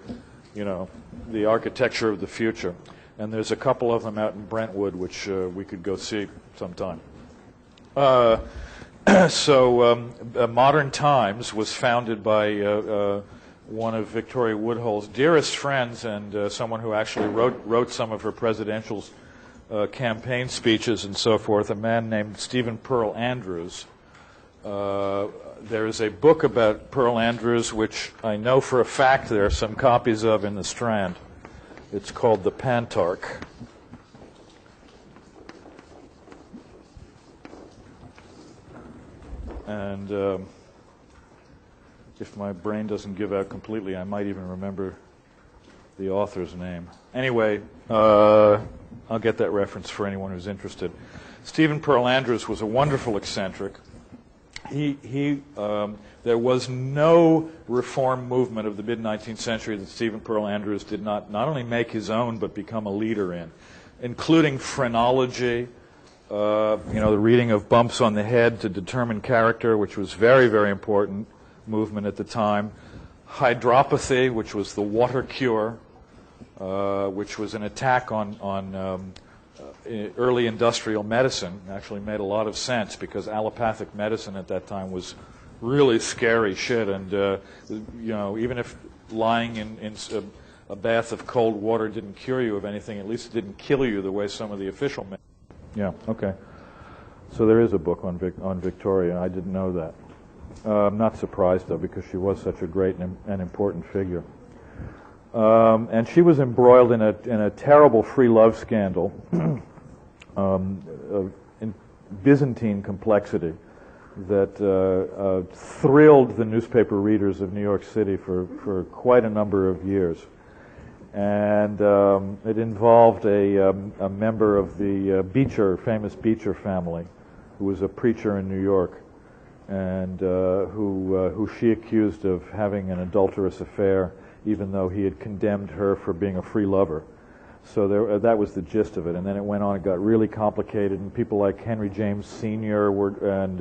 you know, the architecture of the future. And there's a couple of them out in Brentwood, which we could go see sometime. Modern Times was founded by one of Victoria Woodhull's dearest friends and someone who actually wrote some of her presidential campaign speeches and so forth, a man named Stephen Pearl Andrews. There is a book about Pearl Andrews, which I know for a fact there are some copies of in the Strand. It's called The Pantarch. And if my brain doesn't give out completely, I might even remember the author's name. Anyway, I'll get that reference for anyone who's interested. Stephen Pearl Andrews was a wonderful eccentric. There was no reform movement of the mid-19th century that Stephen Pearl Andrews did not only make his own, but become a leader in, including phrenology, the reading of bumps on the head to determine character, which was very, very important movement at the time, hydropathy, which was the water cure, which was an attack on early industrial medicine. Actually made a lot of sense because allopathic medicine at that time was really scary shit, and even if lying in a bath of cold water didn't cure you of anything, at least it didn't kill you the way some of the official medicine. Yeah, okay. So there is a book on Victoria. I didn't know that. I'm not surprised, though, because she was such a great and important figure. And she was embroiled in a terrible free love scandal in Byzantine complexity that thrilled the newspaper readers of New York City for quite a number of years. And it involved a member of the famous Beecher family, who was a preacher in New York, and who she accused of having an adulterous affair, even though he had condemned her for being a free lover. So that was the gist of it. And then it went on, it got really complicated, and people like Henry James Sr. and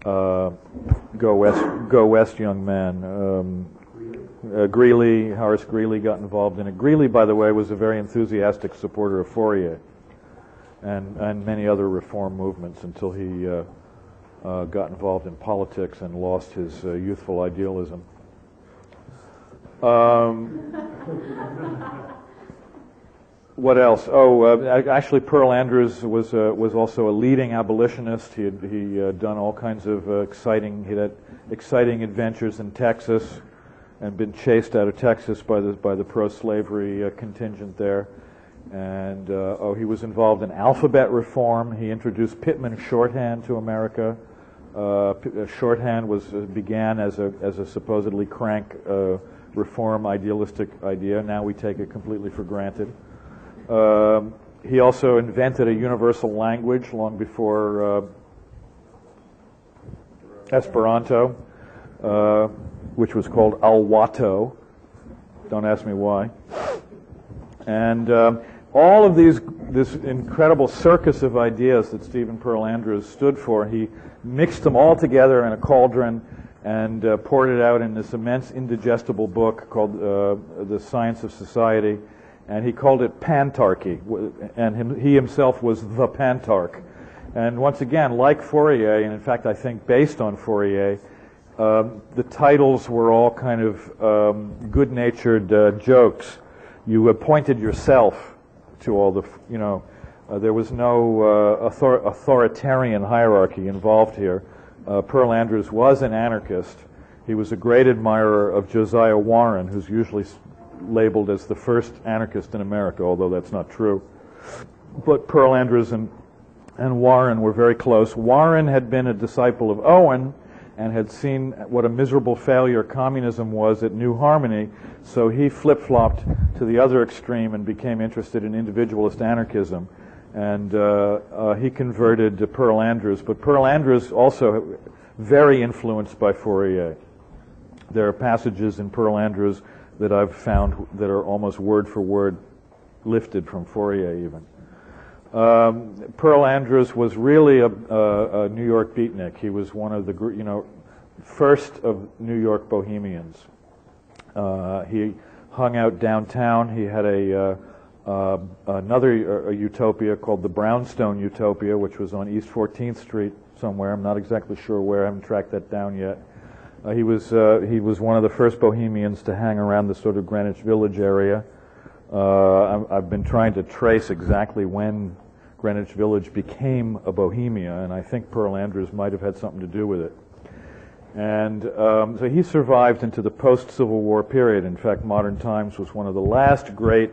Go West young man, Horace Greeley got involved in it. Greeley, by the way, was a very enthusiastic supporter of Fourier and many other reform movements until he got involved in politics and lost his youthful idealism. What else? Actually, Pearl Andrews was also a leading abolitionist. He had done all kinds of he had exciting adventures in Texas, and been chased out of Texas by the pro-slavery contingent there. And he was involved in alphabet reform. He introduced Pitman shorthand to America. Shorthand began as a supposedly crank reform idealistic idea. Now we take it completely for granted. He also invented a universal language long before Esperanto, which was called Alwato. Don't ask me why. And all of this incredible circus of ideas that Stephen Pearl Andrews stood for, he mixed them all together in a cauldron and poured it out in this immense indigestible book called The Science of Society, and he called it Pantarchy, and he himself was the Pantarch. And once again, like Fourier, and in fact I think based on Fourier, the titles were all kind of good-natured jokes. You appointed yourself to all the, there was no authoritarian hierarchy involved here. Pearl Andrews was an anarchist, He was a great admirer of Josiah Warren, who's usually labeled as the first anarchist in America, although that's not true. But Pearl Andrews and Warren were very close. Warren had been a disciple of Owen and had seen what a miserable failure communism was at New Harmony, so he flip-flopped to the other extreme and became interested in individualist anarchism. And he converted to Pearl Andrews, but Pearl Andrews also very influenced by Fourier. There are passages in Pearl Andrews that I've found that are almost word for word lifted from Fourier even. Pearl Andrews was really a New York beatnik. He was one of the first of New York bohemians. He hung out downtown. He had another utopia called the Brownstone Utopia, which was on East 14th Street somewhere. I'm not exactly sure where. I haven't tracked that down yet. He was one of the first bohemians to hang around the sort of Greenwich Village area. I've been trying to trace exactly when Greenwich Village became a bohemia, and I think Pearl Andrews might have had something to do with it. And so he survived into the post-Civil War period. In fact, Modern Times was one of the last great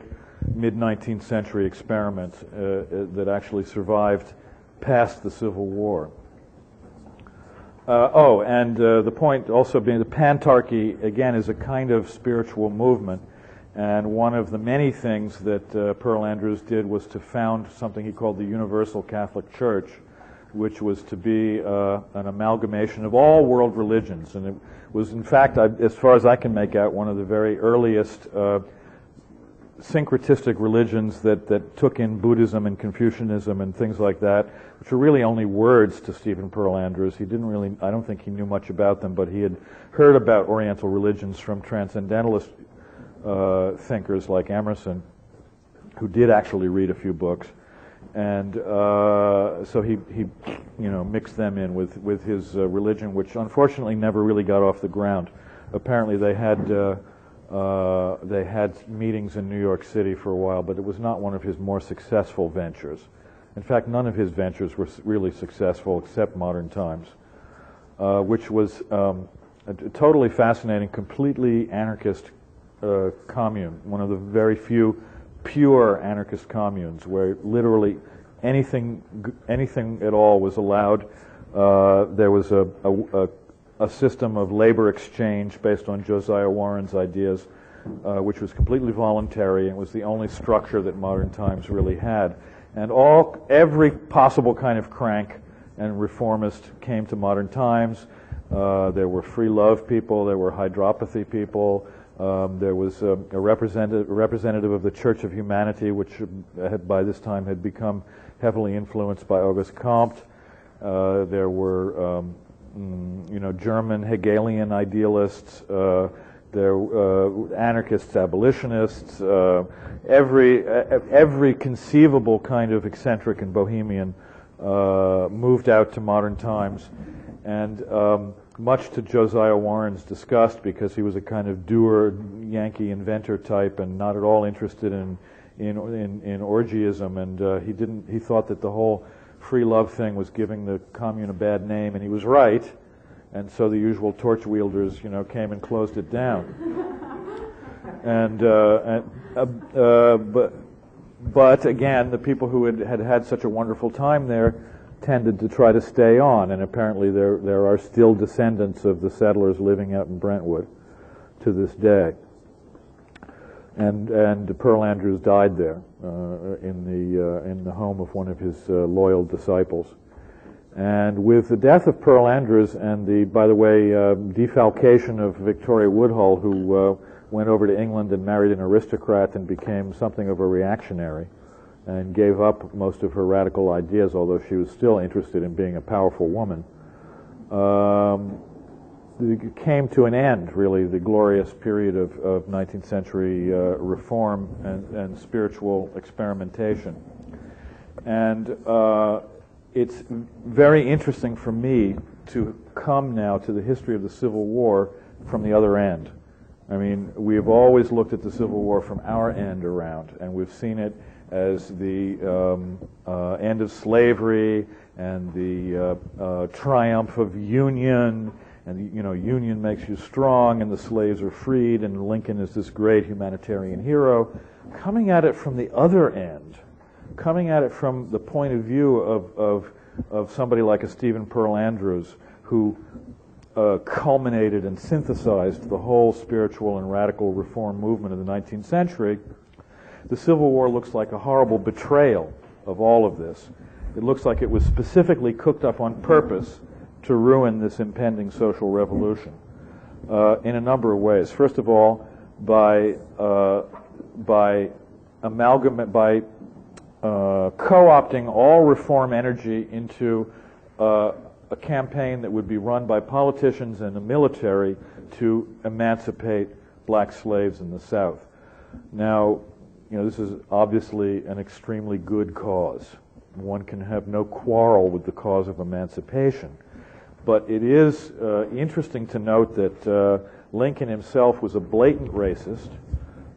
mid-19th century experiments that actually survived past the Civil War. The point also being the pantarchy, again, is a kind of spiritual movement. And one of the many things that Pearl Andrews did was to found something he called the Universal Catholic Church, which was to be an amalgamation of all world religions. And it was, in fact, as far as I can make out, one of the very earliest syncretistic religions that took in Buddhism and Confucianism and things like that, which were really only words to Stephen Pearl Andrews. He didn't really, I don't think he knew much about them, but he had heard about Oriental religions from transcendentalist thinkers like Emerson, who did actually read a few books, and so he mixed them in with his religion, which unfortunately never really got off the ground. Apparently they had meetings in New York City for a while, but it was not one of his more successful ventures. In fact, none of his ventures were really successful except Modern Times, which was a totally fascinating, completely anarchist commune, one of the very few pure anarchist communes where literally anything at all was allowed. There was a system of labor exchange based on Josiah Warren's ideas, which was completely voluntary, and was the only structure that Modern Times really had. And every possible kind of crank and reformist came to Modern Times. There were free love people, there were hydropathy people. There was a representative of the Church of Humanity, which by this time had become heavily influenced by Auguste Comte. There were, German Hegelian idealists. There were anarchists, abolitionists. Every conceivable kind of eccentric and bohemian moved out to Modern Times, and much to Josiah Warren's disgust, because he was a kind of doer, Yankee inventor type, and not at all interested in orgyism, and he thought that the whole free love thing was giving the commune a bad name, and he was right, and so the usual torch wielders, came and closed it down. But again, the people who had such a wonderful time there tended to try to stay on, and apparently there are still descendants of the settlers living out in Brentwood to this day. And Pearl Andrews died there in the home of one of his loyal disciples. And with the death of Pearl Andrews and the, by the way, defalcation of Victoria Woodhull, who went over to England and married an aristocrat and became something of a reactionary, and gave up most of her radical ideas, although she was still interested in being a powerful woman. It came to an end, really, the glorious period of 19th century reform and spiritual experimentation. And it's very interesting for me to come now to the history of the Civil War from the other end. I mean, we've always looked at the Civil War from our end around, and we've seen it as the end of slavery and the triumph of union and union makes you strong, and the slaves are freed, and Lincoln is this great humanitarian hero. Coming at it from the other end, coming at it from the point of view of somebody like a Stephen Pearl Andrews, who culminated and synthesized the whole spiritual and radical reform movement of the 19th century, the Civil War looks like a horrible betrayal of all of this. It looks like it was specifically cooked up on purpose to ruin this impending social revolution in a number of ways. First of all, by co-opting all reform energy into a campaign that would be run by politicians and the military to emancipate black slaves in the South. Now, this is obviously an extremely good cause. One can have no quarrel with the cause of emancipation. But it is interesting to note that Lincoln himself was a blatant racist.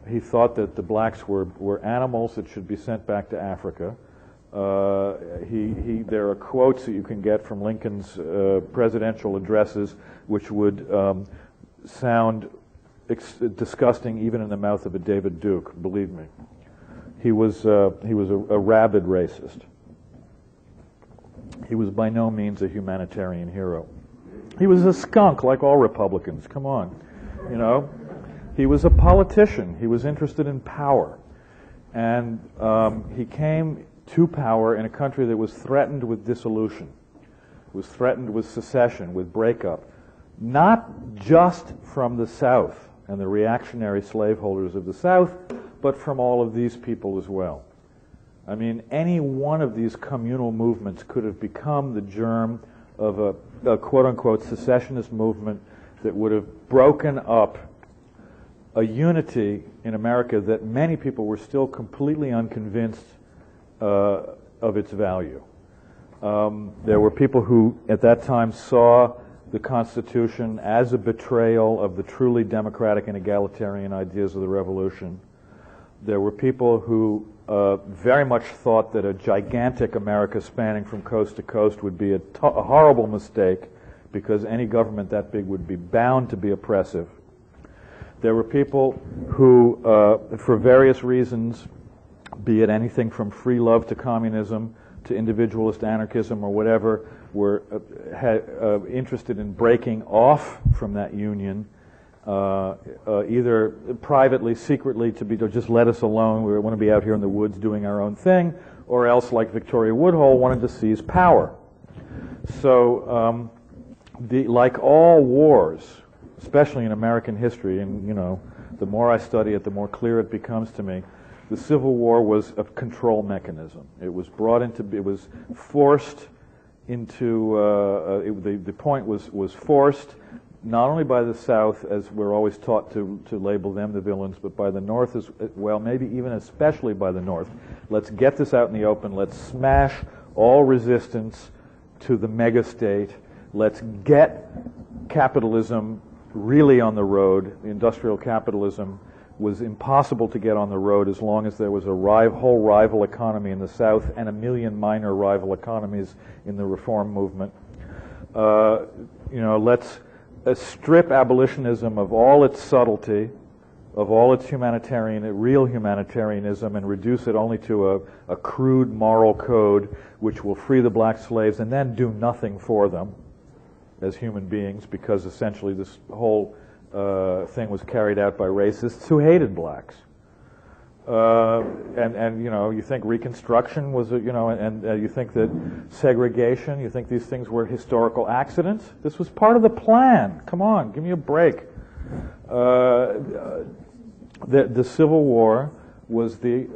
He thought that the blacks were animals that should be sent back to Africa. There are quotes that you can get from Lincoln's presidential addresses which would sound disgusting even in the mouth of a David Duke, believe me. He was a rabid racist. He was by no means a humanitarian hero. He was a skunk like all Republicans, come on. He was a politician. He was interested in power. And he came to power in a country that was threatened with dissolution, was threatened with secession, with breakup, not just from the South and the reactionary slaveholders of the South, but from all of these people as well. I mean, any one of these communal movements could have become the germ of a quote-unquote secessionist movement that would have broken up a unity in America that many people were still completely unconvinced of its value. There were people who, at that time, saw the Constitution as a betrayal of the truly democratic and egalitarian ideas of the Revolution. There were people who very much thought that a gigantic America spanning from coast to coast would be a horrible mistake, because any government that big would be bound to be oppressive. There were people who, for various reasons, be it anything from free love to communism to individualist anarchism or whatever, were interested in breaking off from that union, either privately, secretly, to just let us alone. We want to be out here in the woods doing our own thing, or else, like Victoria Woodhull, wanted to seize power. So, like all wars, especially in American history, and the more I study it, the more clear it becomes to me, the Civil War was a control mechanism. It was it was forced into, the point was forced not only by the South, as we're always taught to label them the villains, but by the North as well, maybe even especially by the North. Let's get this out in the open. Let's smash all resistance to the mega state. Let's get capitalism really on the road. Industrial capitalism was impossible to get on the road as long as there was a whole rival economy in the South and a million minor rival economies in the reform movement. Let's strip abolitionism of all its subtlety, of all its real humanitarianism, and reduce it only to a crude moral code which will free the black slaves and then do nothing for them as human beings, because essentially this whole thing was carried out by racists who hated blacks. You think Reconstruction was, and you think that segregation, you think these things were historical accidents? This was part of the plan. Come on, give me a break. The Civil War was the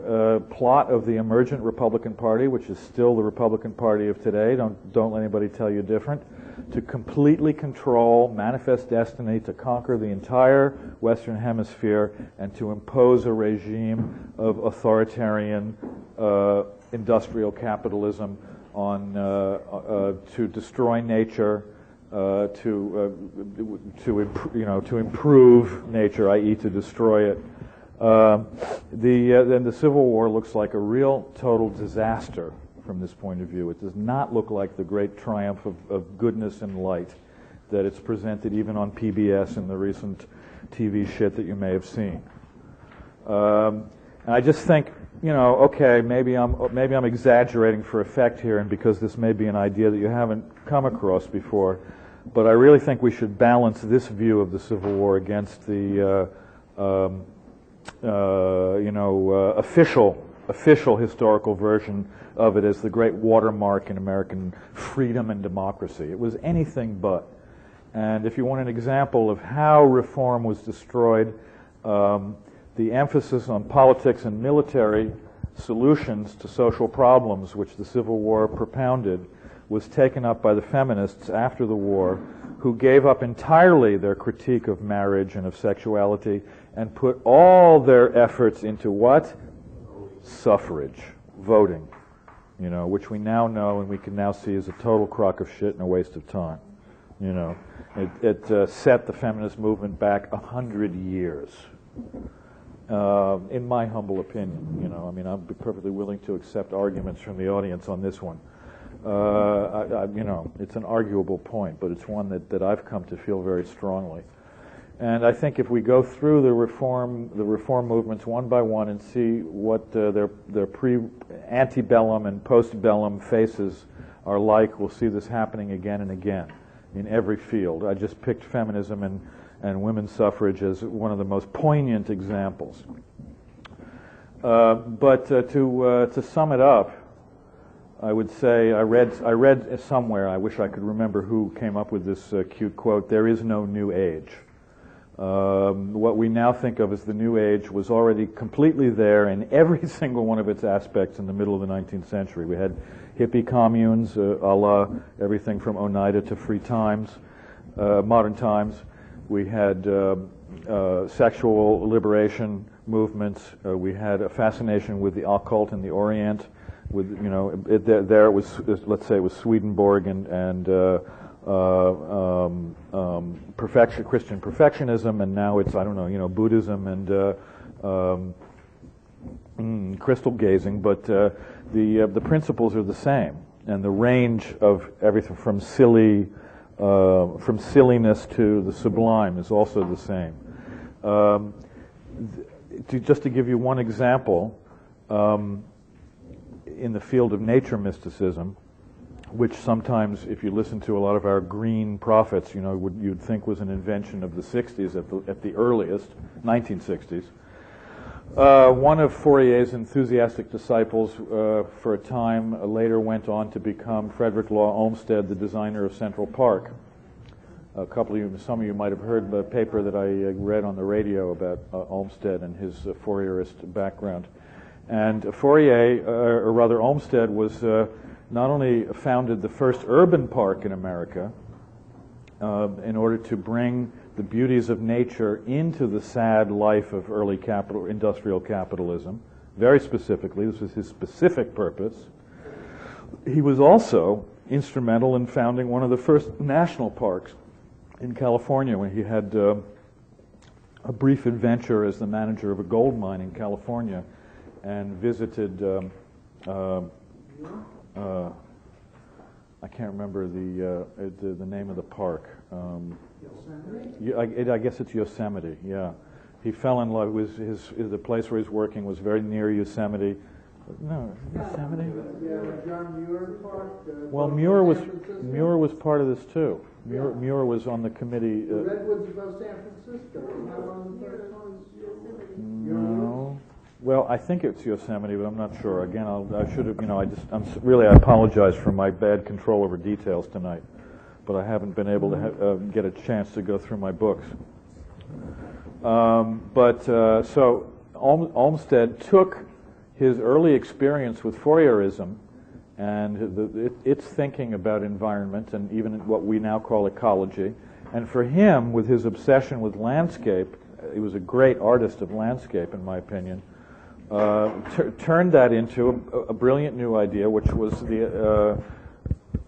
plot of the emergent Republican Party, which is still the Republican Party of today. Don't let anybody tell you different. To completely control manifest destiny, to conquer the entire Western Hemisphere, and to impose a regime of authoritarian industrial capitalism to destroy nature, to improve nature, i.e., to destroy it. Then the Civil War looks like a real total disaster from this point of view. It does not look like the great triumph of goodness and light that it's presented even on PBS in the recent TV shit that you may have seen. And I just think, okay, maybe I'm exaggerating for effect here, and because this may be an idea that you haven't come across before, but I really think we should balance this view of the Civil War against the official historical version of it as the great watermark in American freedom and democracy. It was anything but. And if you want an example of how reform was destroyed, the emphasis on politics and military solutions to social problems, which the Civil War propounded, was taken up by the feminists after the war, who gave up entirely their critique of marriage and of sexuality and put all their efforts into what? Suffrage, voting, which we now know and we can now see is a total crock of shit and a waste of time. It set the feminist movement back 100 years, in my humble opinion. I'm perfectly willing to accept arguments from the audience on this one. It's an arguable point, but it's one that I've come to feel very strongly. And I think if we go through the reform movements one by one and see what their antebellum and postbellum faces are like, we'll see this happening again and again in every field. I just picked feminism and women's suffrage as one of the most poignant examples. But to sum it up, I would say I read somewhere, I wish I could remember who came up with this cute quote, "There is no new age." What we now think of as the New Age was already completely there in every single one of its aspects in the middle of the 19th century. We had hippie communes, a la everything from Oneida to Free Times, Modern Times. We had sexual liberation movements. We had a fascination with the occult in the Orient. With there it was, let's say it was Swedenborg and Christian perfectionism, and now it's Buddhism and crystal gazing, but the principles are the same, and the range of everything from silliness to the sublime is also the same. Just to give you one example, in the field of nature mysticism, which sometimes, if you listen to a lot of our green prophets, you'd think was an invention of the 60s at the earliest, 1960s. One of Fourier's enthusiastic disciples for a time later went on to become Frederick Law Olmsted, the designer of Central Park. Some of you might have heard the paper that I read on the radio about Olmsted and his Fourierist background. And Fourier, or rather Olmsted, was not only founded the first urban park in America in order to bring the beauties of nature into the sad life of early industrial capitalism, very specifically, this was his specific purpose. He was also instrumental in founding one of the first national parks in California when he had a brief adventure as the manager of a gold mine in California and visited I can't remember the name of the park. I guess it's Yosemite. Yeah, he fell in love with the place where he's working was very near Yosemite. No, Yosemite. Yeah, John Muir Park. Well, Muir was part of this too. Muir was on the committee. The Redwoods above San Francisco. No. Well, I think it's Yosemite, but I'm not sure. Again, I should have. I apologize for my bad control over details tonight, but I haven't been able to get a chance to go through my books. So Olmsted took his early experience with Fourierism and its thinking about environment and even what we now call ecology, and for him, with his obsession with landscape, he was a great artist of landscape, in my opinion. Turned that into a brilliant new idea, which was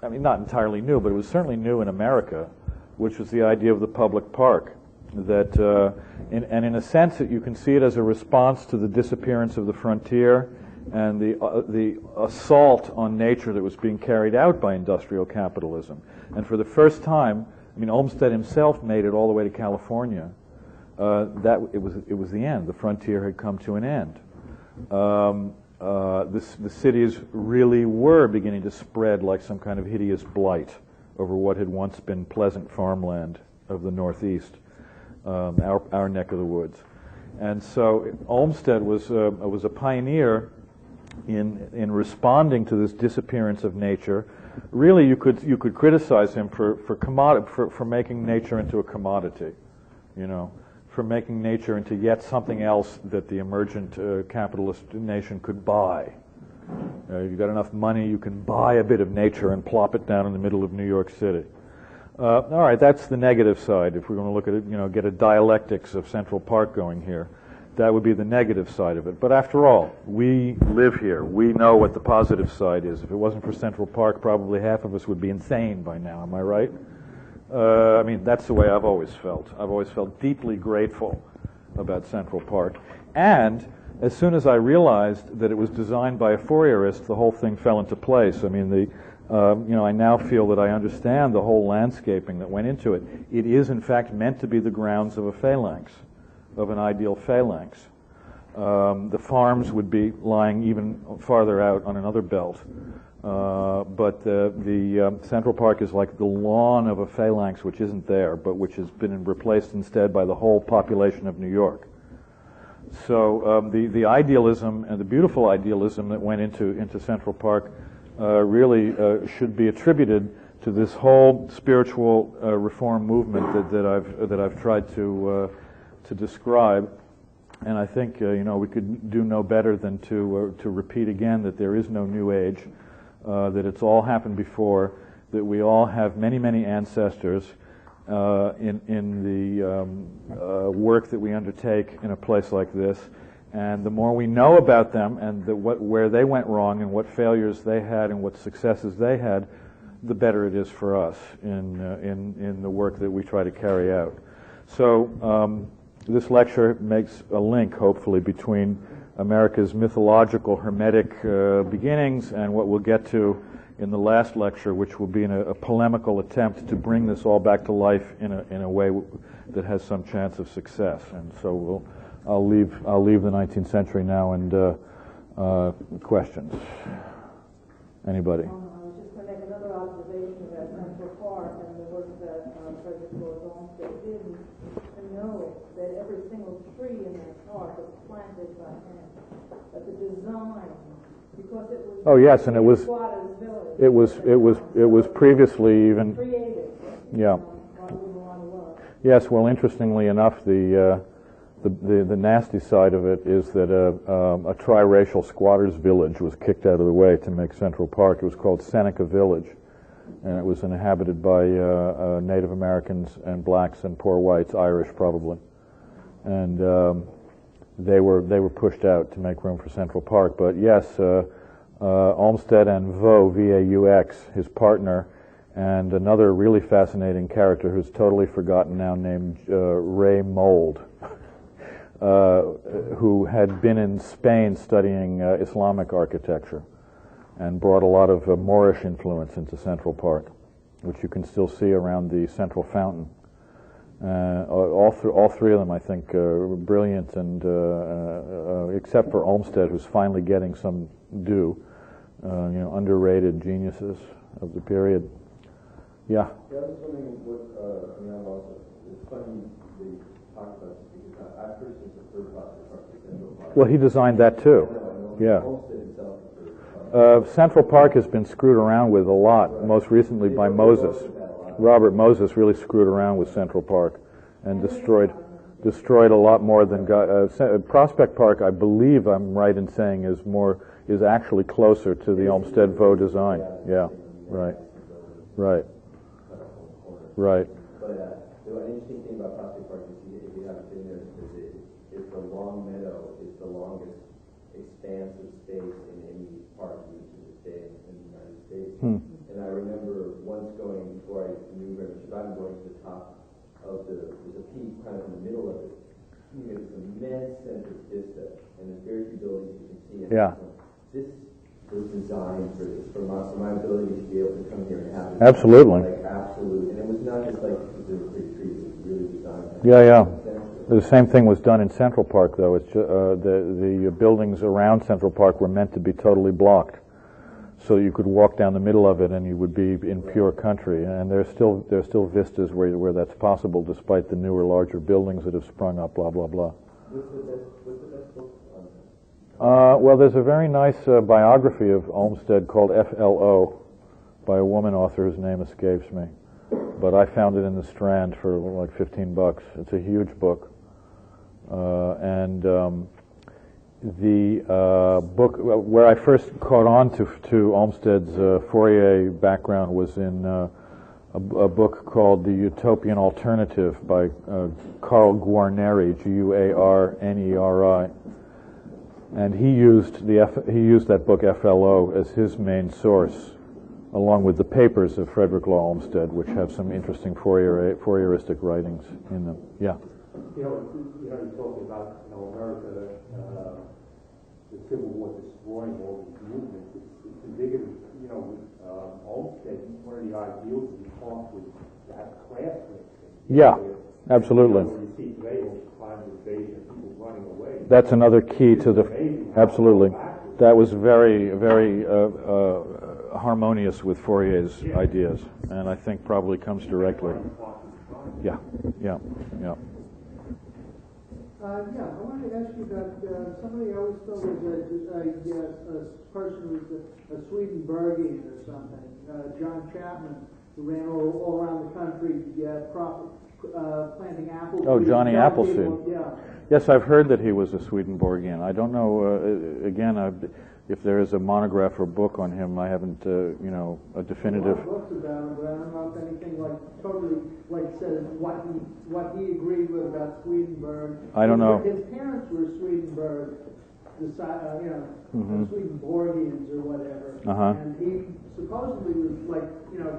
not entirely new, but it was certainly new in America, which was the idea of the public park. That, in a sense, that you can see it as a response to the disappearance of the frontier and the assault on nature that was being carried out by industrial capitalism. And for the first time, I mean, Olmsted himself made it all the way to California. It was the end. The frontier had come to an end. The cities really were beginning to spread like some kind of hideous blight over what had once been pleasant farmland of the Northeast, our neck of the woods. And so Olmsted was a pioneer in responding to this disappearance of nature. Really, you could criticize him for making nature into a commodity, for making nature into yet something else that the emergent capitalist nation could buy. You've got enough money, you can buy a bit of nature and plop it down in the middle of New York City. All right, that's the negative side. If we're going to look at it, get a dialectics of Central Park going here, that would be the negative side of it. But after all, we live here. We know what the positive side is. If it wasn't for Central Park, probably half of us would be insane by now. Am I right? I mean, that's the way I've always felt. I've always felt deeply grateful about Central Park. And as soon as I realized that it was designed by a Fourierist, the whole thing fell into place. I mean, I now feel that I understand the whole landscaping that went into it. It is, in fact, meant to be the grounds of a phalanx, of an ideal phalanx. The farms would be lying even farther out on another belt. But the Central Park is like the lawn of a phalanx, which isn't there, but which has been replaced instead by the whole population of New York. So the idealism and the beautiful idealism that went into Central Park really should be attributed to this whole spiritual reform movement that I've tried to describe. And I think we could do no better than to repeat again that there is no New Age, that it's all happened before, that we all have many, many ancestors in the work that we undertake in a place like this. And the more we know about them and where they went wrong and what failures they had and what successes they had, the better it is for us in the work that we try to carry out. So this lecture makes a link, hopefully, between America's mythological Hermetic beginnings and what we'll get to in the last lecture, which will be a polemical attempt to bring this all back to life in a way that has some chance of success. And so I'll leave the 19th century now and questions. Anybody? I was just going to make another observation about Central Park and the work that President Lord Olmsted did, to know that every single tree in that park was planted by him. That the design, because it was it was previously even created. Yeah. Yes. Well, interestingly enough, the nasty side of it is that a triracial squatters village was kicked out of the way to make Central Park. It was called Seneca Village, and it was inhabited by Native Americans and blacks and poor whites, Irish probably, and they were pushed out to make room for Central Park. But yes, Olmsted and Vaux, V-A-U-X, his partner, and another really fascinating character who's totally forgotten now, named Ray Mold, who had been in Spain studying Islamic architecture and brought a lot of Moorish influence into Central Park, which you can still see around the central fountain. All three of them, I think, are brilliant, and except for Olmsted, who's finally getting some due, underrated geniuses of the period. Yeah. Yeah, I was wondering what, it's funny they talk about this because I've heard since the third Park, Central Park. Well, he designed that too. Yeah. Central Park has been screwed around with a lot, most recently by Moses. Robert Moses really screwed around with Central Park and destroyed a lot more than Prospect Park. I believe I'm right in saying is actually closer to the Olmsted Vaux design. Yeah, right. But the interesting thing about Prospect Park is if you haven't been there, is the long meadow is the longest expanse of space in any park to this day in the United States. And I remember once going, before I knew very much about it, going to the top of there's a peak kind of in the middle of it. You get this immense sense of vista, and there's very few buildings you can see. And yeah. This was designed for this, for my ability to be able to come here and have it. Absolutely. Like, absolute. And it was not just like because they were pretty trees, it was really designed. Yeah, yeah. The same thing was done in Central Park, though. It's the buildings around Central Park were meant to be totally blocked, so you could walk down the middle of it and you would be in pure country. And there's still vistas where that's possible, despite the newer, larger buildings that have sprung up. Blah blah blah. What's the best book on that? Well, there's a very nice biography of Olmsted called F.L.O. by a woman author whose name escapes me, but I found it in the Strand for like $15. It's a huge book. The book where I first caught on to Olmsted's Fourier background was in a book called The Utopian Alternative by Carl Guarneri, Guarneri, and he used that book FLO as his main source, along with the papers of Frederick Law Olmsted, which have some interesting Fourieristic writings in them. Yeah. You talking about America, the Civil War destroying all these movements. It's indicative, Olmsted, one of the ideals of the talk was to have class mixing. Yeah, absolutely. You see today, all the climate invasion, people running away. That's another key to the. Absolutely. That was very, very harmonious with Fourier's ideas, and I think probably comes directly. Yeah, yeah, yeah. I wanted to ask you about somebody I always thought was a person who was a Swedenborgian or something, John Chapman, who ran all around the country planting apples. Oh, Johnny Appleseed. Yeah. Yes, I've heard that he was a Swedenborgian. I don't know, if there is a monograph or book on him. I haven't, a definitive. There are books about him, but I don't know if anything totally says what he agreed with about Swedenborg. I don't know. His parents were Swedenborg, Swedenborgians or whatever. And he supposedly was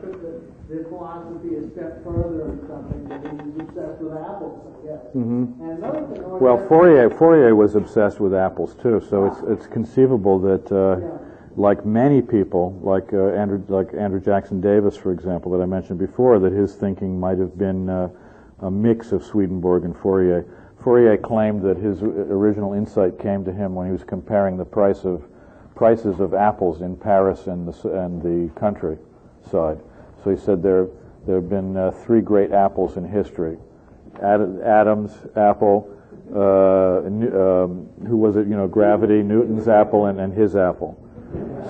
took the philosophy a step further or something, and he was obsessed with apples, I guess. And another thing. Well, Fourier was obsessed with apples too, so it's conceivable that, like many people, like Andrew Jackson Davis, for example, that I mentioned before, that his thinking might have been a mix of Swedenborg and Fourier. Fourier claimed that his original insight came to him when he was comparing the prices of apples in Paris and the countryside. So he said there have been three great apples in history: Adam's apple, who was it? Gravity, Newton's apple, and his apple.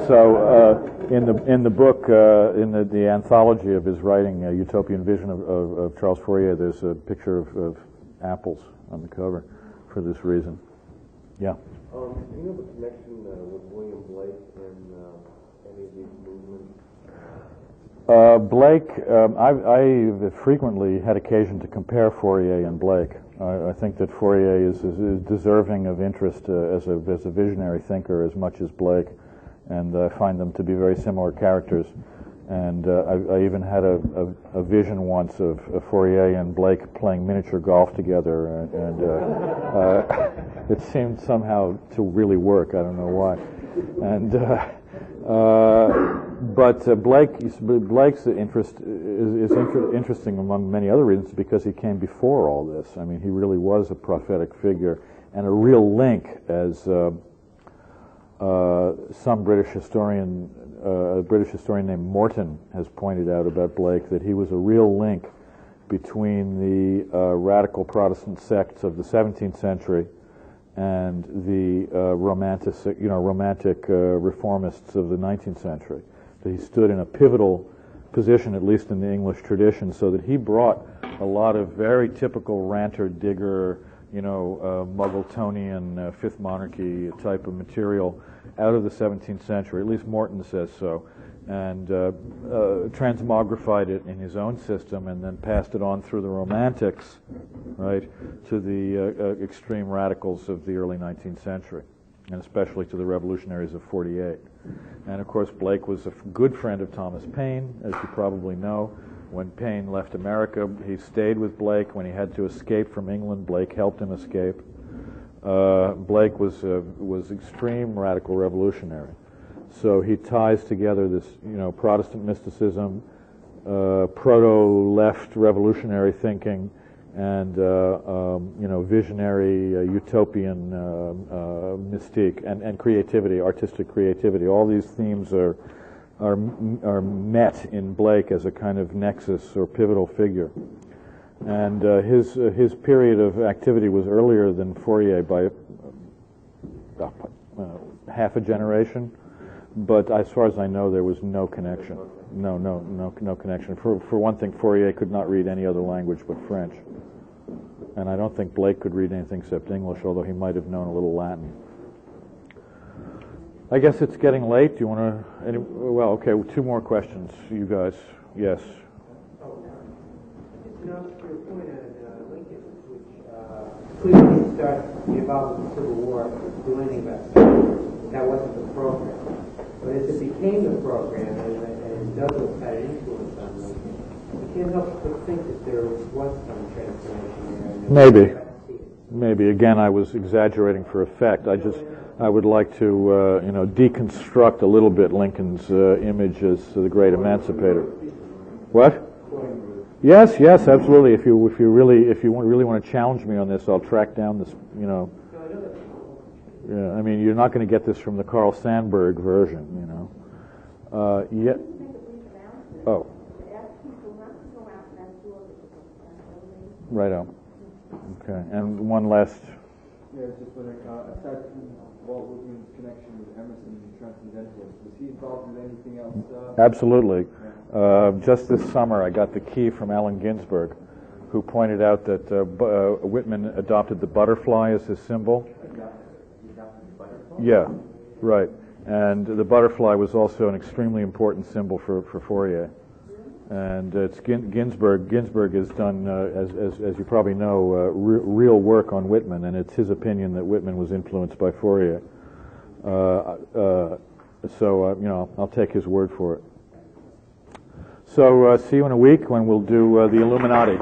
So in the book, in the anthology of his writing, Utopian Vision of Charles Fourier, there's a picture of apples on the cover for this reason. Yeah. Do you have a connection with William Blake and any of these movements? Blake, I've frequently had occasion to compare Fourier and Blake. I think that Fourier is deserving of interest as a visionary thinker as much as Blake, and I find them to be very similar characters. And I even had a vision once of Fourier and Blake playing miniature golf together, and it seemed somehow to really work. I don't know why. And but Blake's interest is interesting among many other reasons because he came before all this. I mean, he really was a prophetic figure and a real link, as some British historian, a British historian named Morton, has pointed out about Blake, that he was a real link between the radical Protestant sects of the 17th century and the romantic reformists of the 19th century. That he stood in a pivotal position, at least in the English tradition, so that he brought a lot of very typical ranter, digger, Muggletonian, Fifth Monarchy type of material out of the 17th century. At least Morton says so, and transmogrified it in his own system, and then passed it on through the Romantics, right, to the extreme radicals of the early 19th century, and especially to the revolutionaries of '48. And of course, Blake was a good friend of Thomas Paine, as you probably know. When Paine left America, he stayed with Blake. When he had to escape from England, Blake helped him escape. Blake was extreme radical revolutionary. So he ties together this, Protestant mysticism, proto-left revolutionary thinking, and visionary utopian mystique and creativity, artistic creativity. All these themes are met in Blake as a kind of nexus or pivotal figure. And his period of activity was earlier than Fourier by half a generation, but as far as I know, there was no connection. No connection. For one thing, Fourier could not read any other language but French. And I don't think Blake could read anything except English, although he might have known a little Latin. I guess it's getting late. Do you want to... Well, okay, 2 more questions, you guys. Yes. To your point on Lincoln, which clearly starts to be involved in the Civil War, do anything about slavery. That wasn't the program. But as it became the program, and Douglas had an influence on Lincoln, you can't help but think that there was some transformation there. Maybe. Again, I was exaggerating for effect. I would like to, deconstruct a little bit Lincoln's image as the great emancipator. What? Yes, absolutely. If you really want to challenge me on this, I'll track down this. Yeah, I mean, you're not going to get this from the Carl Sandburg version, Yeah. Oh. Right on. Okay, and one last. Yeah, just wondering, aside from Walt Whitman's connection with Emerson and Transcendentalists, was he involved with anything else? Absolutely. Yeah. Just this summer, I got the key from Allen Ginsberg, who pointed out that Whitman adopted the butterfly as his symbol. Yeah, right. And the butterfly was also an extremely important symbol for Fourier. And it's Ginsberg. Ginsberg has done, as you probably know, real work on Whitman, and it's his opinion that Whitman was influenced by Fourier. So I'll take his word for it. So see you in a week when we'll do the Illuminati.